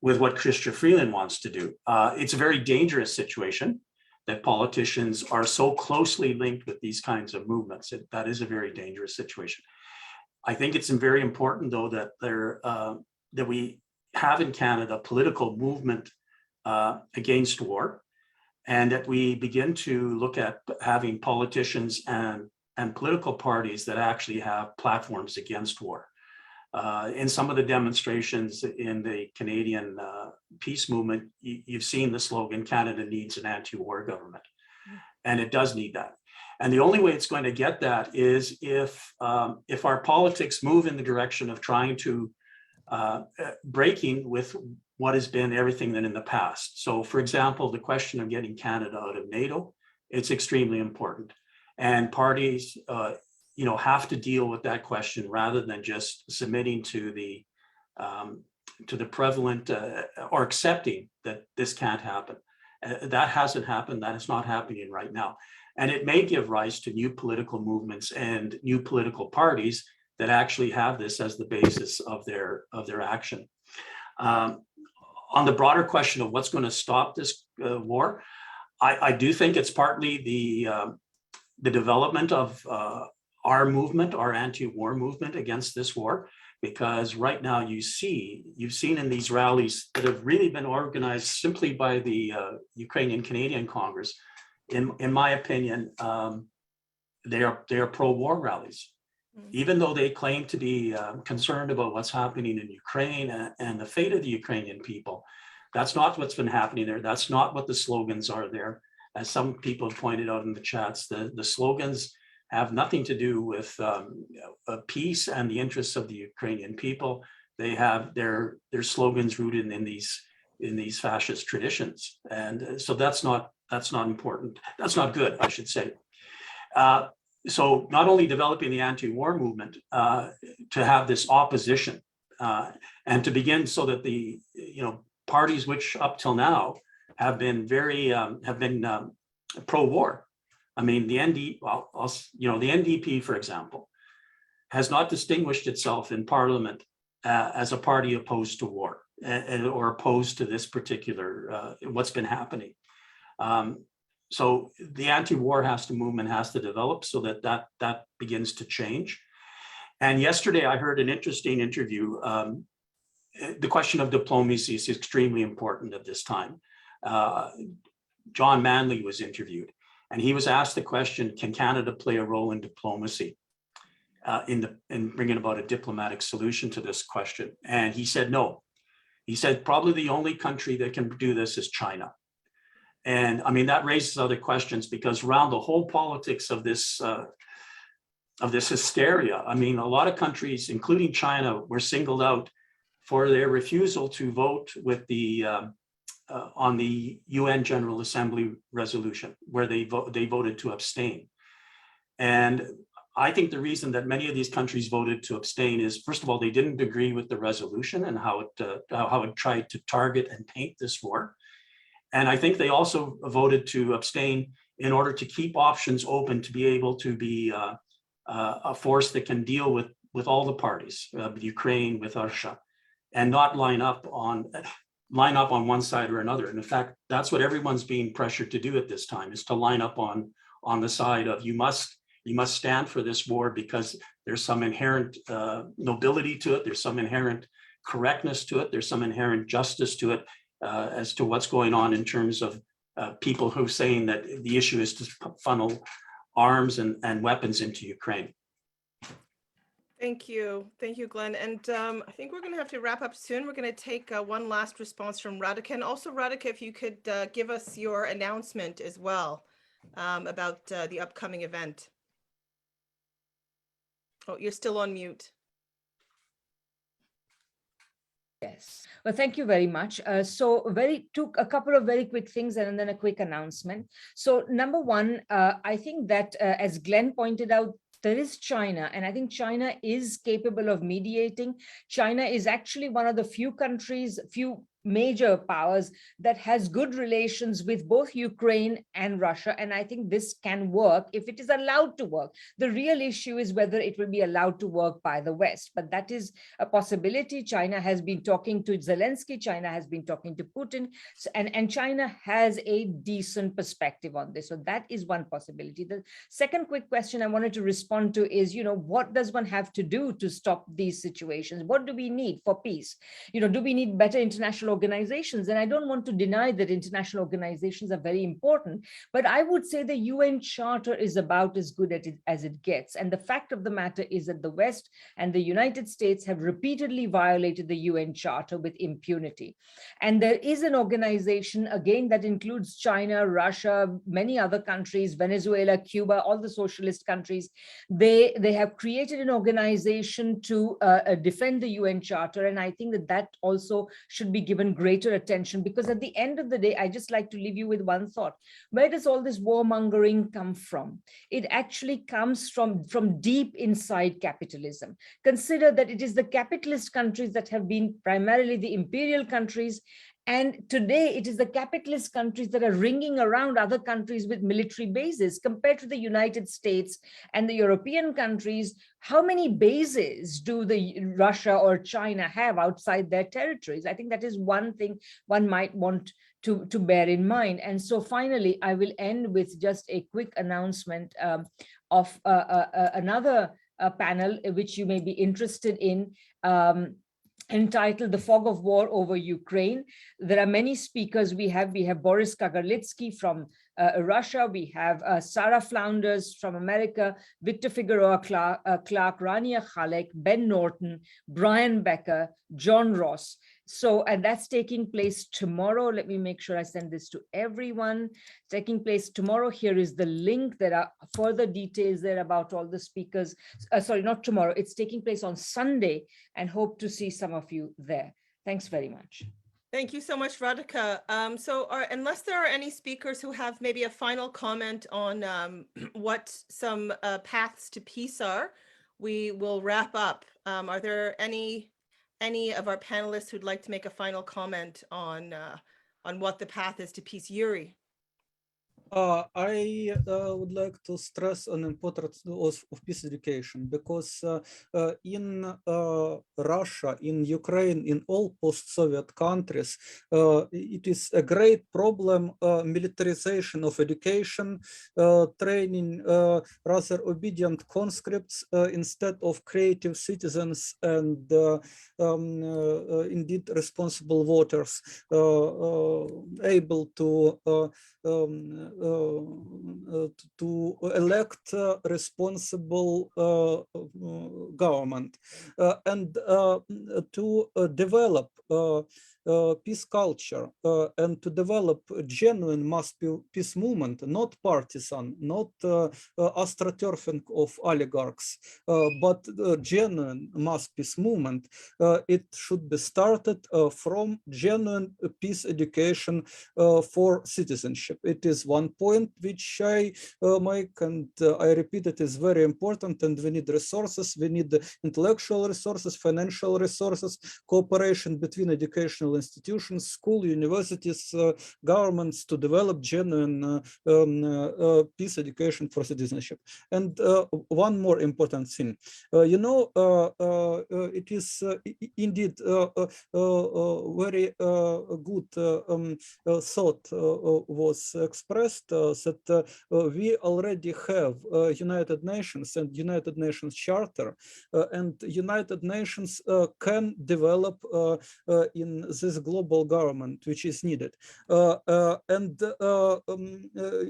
with what Chrystia Freeland wants to do. It's a very dangerous situation that politicians are so closely linked with these kinds of movements. That is a very dangerous situation. I think it's very important, though, that that we have in Canada political movement against war, and that we begin to look at having politicians and political parties that actually have platforms against war. In some of the demonstrations in the Canadian peace movement, you've seen the slogan, Canada needs an anti-war government. And it does need that. And the only way it's going to get that is if our politics move in the direction of trying to breaking with what has been everything that in the past. So for example, the question of getting Canada out of NATO, it's extremely important. And parties have to deal with that question rather than just submitting to the prevalent or accepting that this can't happen. That hasn't happened. That is not happening right now. And it may give rise to new political movements and new political parties that actually have this as the basis of their action. On the broader question of what's going to stop this war, I do think it's partly the development of our movement, our anti-war movement against this war, because right now you've seen in these rallies that have really been organized simply by the Ukrainian Canadian Congress, in my opinion, they are pro-war rallies. Even though they claim to be concerned about what's happening in Ukraine and the fate of the Ukrainian people, that's not what's been happening there. That's not what the slogans are there. As some people have pointed out in the chats, the slogans have nothing to do with peace and the interests of the Ukrainian people. They have their slogans rooted in these fascist traditions, and so that's not important. That's not good, I should say. So not only developing the anti-war movement to have this opposition and to begin so that the parties which up till now have been very pro-war. I mean, the NDP, for example, has not distinguished itself in Parliament as a party opposed to war or opposed to this particular what's been happening. So the anti-war movement has to develop so that begins to change. And yesterday I heard an interesting interview. The question of diplomacy is extremely important at this time. John Manley was interviewed, and he was asked the question, can Canada play a role in diplomacy in bringing about a diplomatic solution to this question? And he said no. He said probably the only country that can do this is China. And I mean, that raises other questions, because around the whole politics of this hysteria, I mean, a lot of countries, including China, were singled out for their refusal to vote with the on the UN General Assembly resolution where they voted to abstain. And I think the reason that many of these countries voted to abstain is, first of all, they didn't agree with the resolution and how it tried to target and paint this war. And I think they also voted to abstain in order to keep options open to be able to be a force that can deal with all the parties, with Ukraine, with Russia, and not line up on one side or another. And in fact, that's what everyone's being pressured to do at this time, is to line up on the side of you must stand for this war because there's some inherent nobility to it. There's some inherent correctness to it. There's some inherent justice to it as to what's going on in terms of people who are saying that the issue is to funnel arms and weapons into Ukraine. Thank you, Glenn. And I think we're going to have to wrap up soon. We're going to take one last response from Radhika. And also, Radhika, if you could give us your announcement as well about the upcoming event. Oh, you're still on mute. Yes. Well, thank you very much. So a couple of very quick things and then a quick announcement. So number one, I think that as Glenn pointed out, there is China, and I think China is capable of mediating. China is actually one of the few countries, few major powers that has good relations with both Ukraine and Russia. And I think this can work if it is allowed to work. The real issue is whether it will be allowed to work by the West, but that is a possibility. China has been talking to Zelensky, China has been talking to Putin, and China has a decent perspective on this. So that is one possibility. The second quick question I wanted to respond to is, what does one have to do to stop these situations? What do we need for peace? Do we need better international organizations? And I don't want to deny that international organizations are very important, but I would say the UN Charter is about as good at it as it gets. And the fact of the matter is that the West and the United States have repeatedly violated the UN Charter with impunity. And there is an organization, again, that includes China, Russia, many other countries, Venezuela, Cuba, all the socialist countries. They have created an organization to defend the UN Charter. And I think that also should be given greater attention, because at the end of the day, I just like to leave you with one thought. Where does all this warmongering come from? It actually comes from deep inside capitalism. Consider that it is the capitalist countries that have been primarily the imperial countries. And today it is the capitalist countries that are ringing around other countries with military bases. Compared to the United States and the European countries, how many bases do the Russia or China have outside their territories? I think that is one thing one might want to bear in mind. And so finally, I will end with just a quick announcement of another panel, which you may be interested in, entitled The Fog of War Over Ukraine. There are many speakers. We have Boris Kagarlitsky from Russia. We have Sarah Flounders from America, Victor Figueroa Clark, Rania Khalek, Ben Norton, Brian Becker, John Ross. So, and that's taking place tomorrow. Let me make sure I send this to everyone. Taking place tomorrow. Here is the link. There are further details there about all the speakers. Sorry, not tomorrow. It's taking place on Sunday, and hope to see some of you there. Thanks very much. Thank you so much, Radhika. Unless there are any speakers who have maybe a final comment on what some paths to peace are, we will wrap up. Are there any of our panelists who'd like to make a final comment on what the path is to peace? Yuri. I would like to stress an importance of peace education, because in Russia, in Ukraine, in all post-Soviet countries, it is a great problem, militarization of education, training rather obedient conscripts instead of creative citizens and indeed responsible voters, able to elect responsible government and to develop peace culture and to develop a genuine mass peace movement, not partisan, not astroturfing of oligarchs, but genuine mass peace movement, it should be started from genuine peace education for citizenship. It is one point which I make, and I repeat, it is very important, and we need resources, we need the intellectual resources, financial resources, cooperation between educational institutions, school, universities, governments to develop genuine peace education for citizenship. And one more important thing, it is indeed very good thought was expressed that we already have United Nations and United Nations Charter, and United Nations can develop in this global government which is needed. And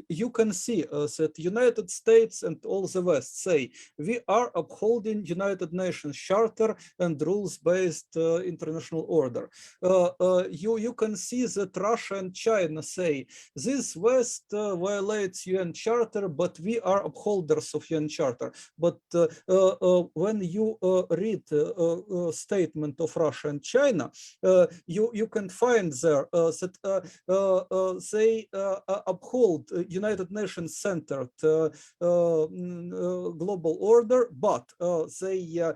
you can see that United States and all the West say we are upholding United Nations Charter and rules-based international order. You can see that Russia and China say this West violates UN Charter, but we are upholders of UN Charter. But when you read a statement of Russia and China, you can find there that they uphold United Nations centered global order, but they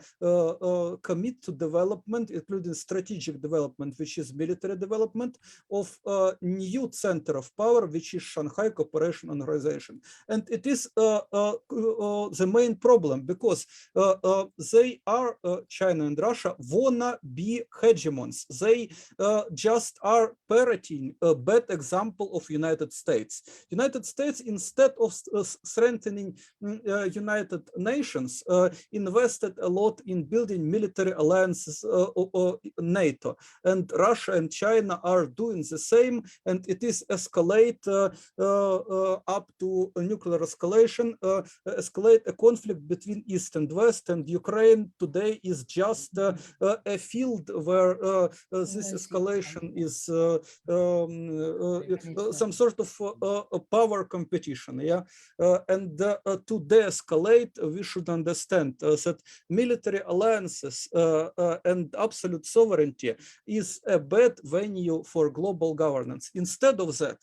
commit to development, including strategic development, which is military development of a new center of power, which is Shanghai Cooperation Organization. And it is the main problem, because they are, China and Russia, wanna be hegemons. They just are parroting a bad example of United States. United States, instead of strengthening United Nations, invested a lot in building military alliances, NATO, and Russia and China are doing the same, and it is escalate up to a nuclear escalation, escalate a conflict between East and West, and Ukraine today is just a field where this escalation is some sort of a power competition, yeah. And to de-escalate, we should understand that military alliances and absolute sovereignty is a bad venue for global governance. Instead of that,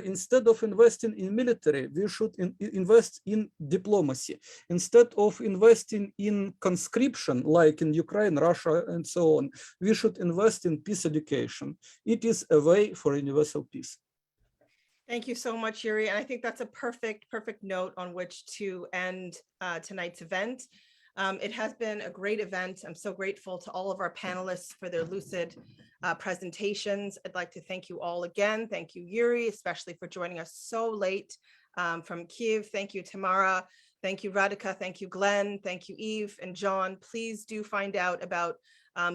instead of investing in military, we should invest in diplomacy. Instead of investing in conscription, like in Ukraine, Russia, and so on, we should invest in peace education. It is a way for universal peace. Thank you so much, Yuri. And I think that's a perfect note on which to end tonight's event. It has been a great event. I'm so grateful to all of our panelists for their lucid presentations. I'd like to thank you all again. Thank you, Yuri, especially for joining us so late from Kyiv. Thank you, Tamara. Thank you, Radhika. Thank you, Glenn. Thank you, Eve and John. Please do find out about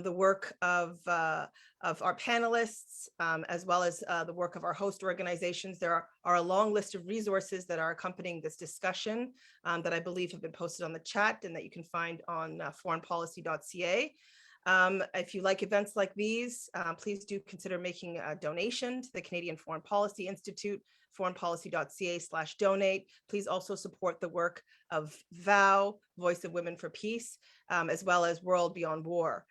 the work of our panelists, as well as the work of our host organizations. There are a long list of resources that are accompanying this discussion that I believe have been posted on the chat and that you can find on foreignpolicy.ca. If you like events like these, please do consider making a donation to the Canadian Foreign Policy Institute, foreignpolicy.ca/donate. Please also support the work of VOW, Voice of Women for Peace, as well as World Beyond War.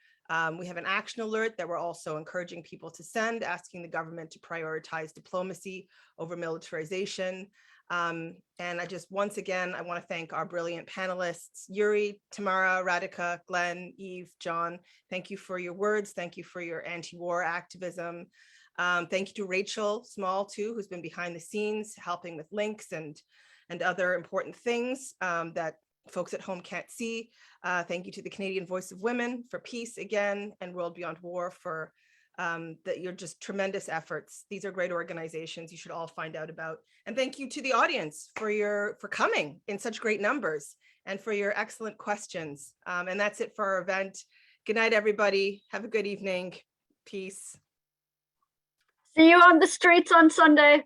We have an action alert that we're also encouraging people to send, asking the government to prioritize diplomacy over militarization. And I just, once again, I want to thank our brilliant panelists, Yuri, Tamara, Radhika, Glenn, Eve, John. Thank you for your words. Thank you for your anti-war activism. Thank you to Rachel Small, too, who's been behind the scenes, helping with links and other important things that folks at home can't see. Thank you to the Canadian Voice of Women for Peace again, and World Beyond War for your just tremendous efforts. These are great organizations you should all find out about. And thank you to the audience for coming in such great numbers and for your excellent questions. And that's it for our event. Good night, everybody. Have a good evening. Peace. See you on the streets on Sunday.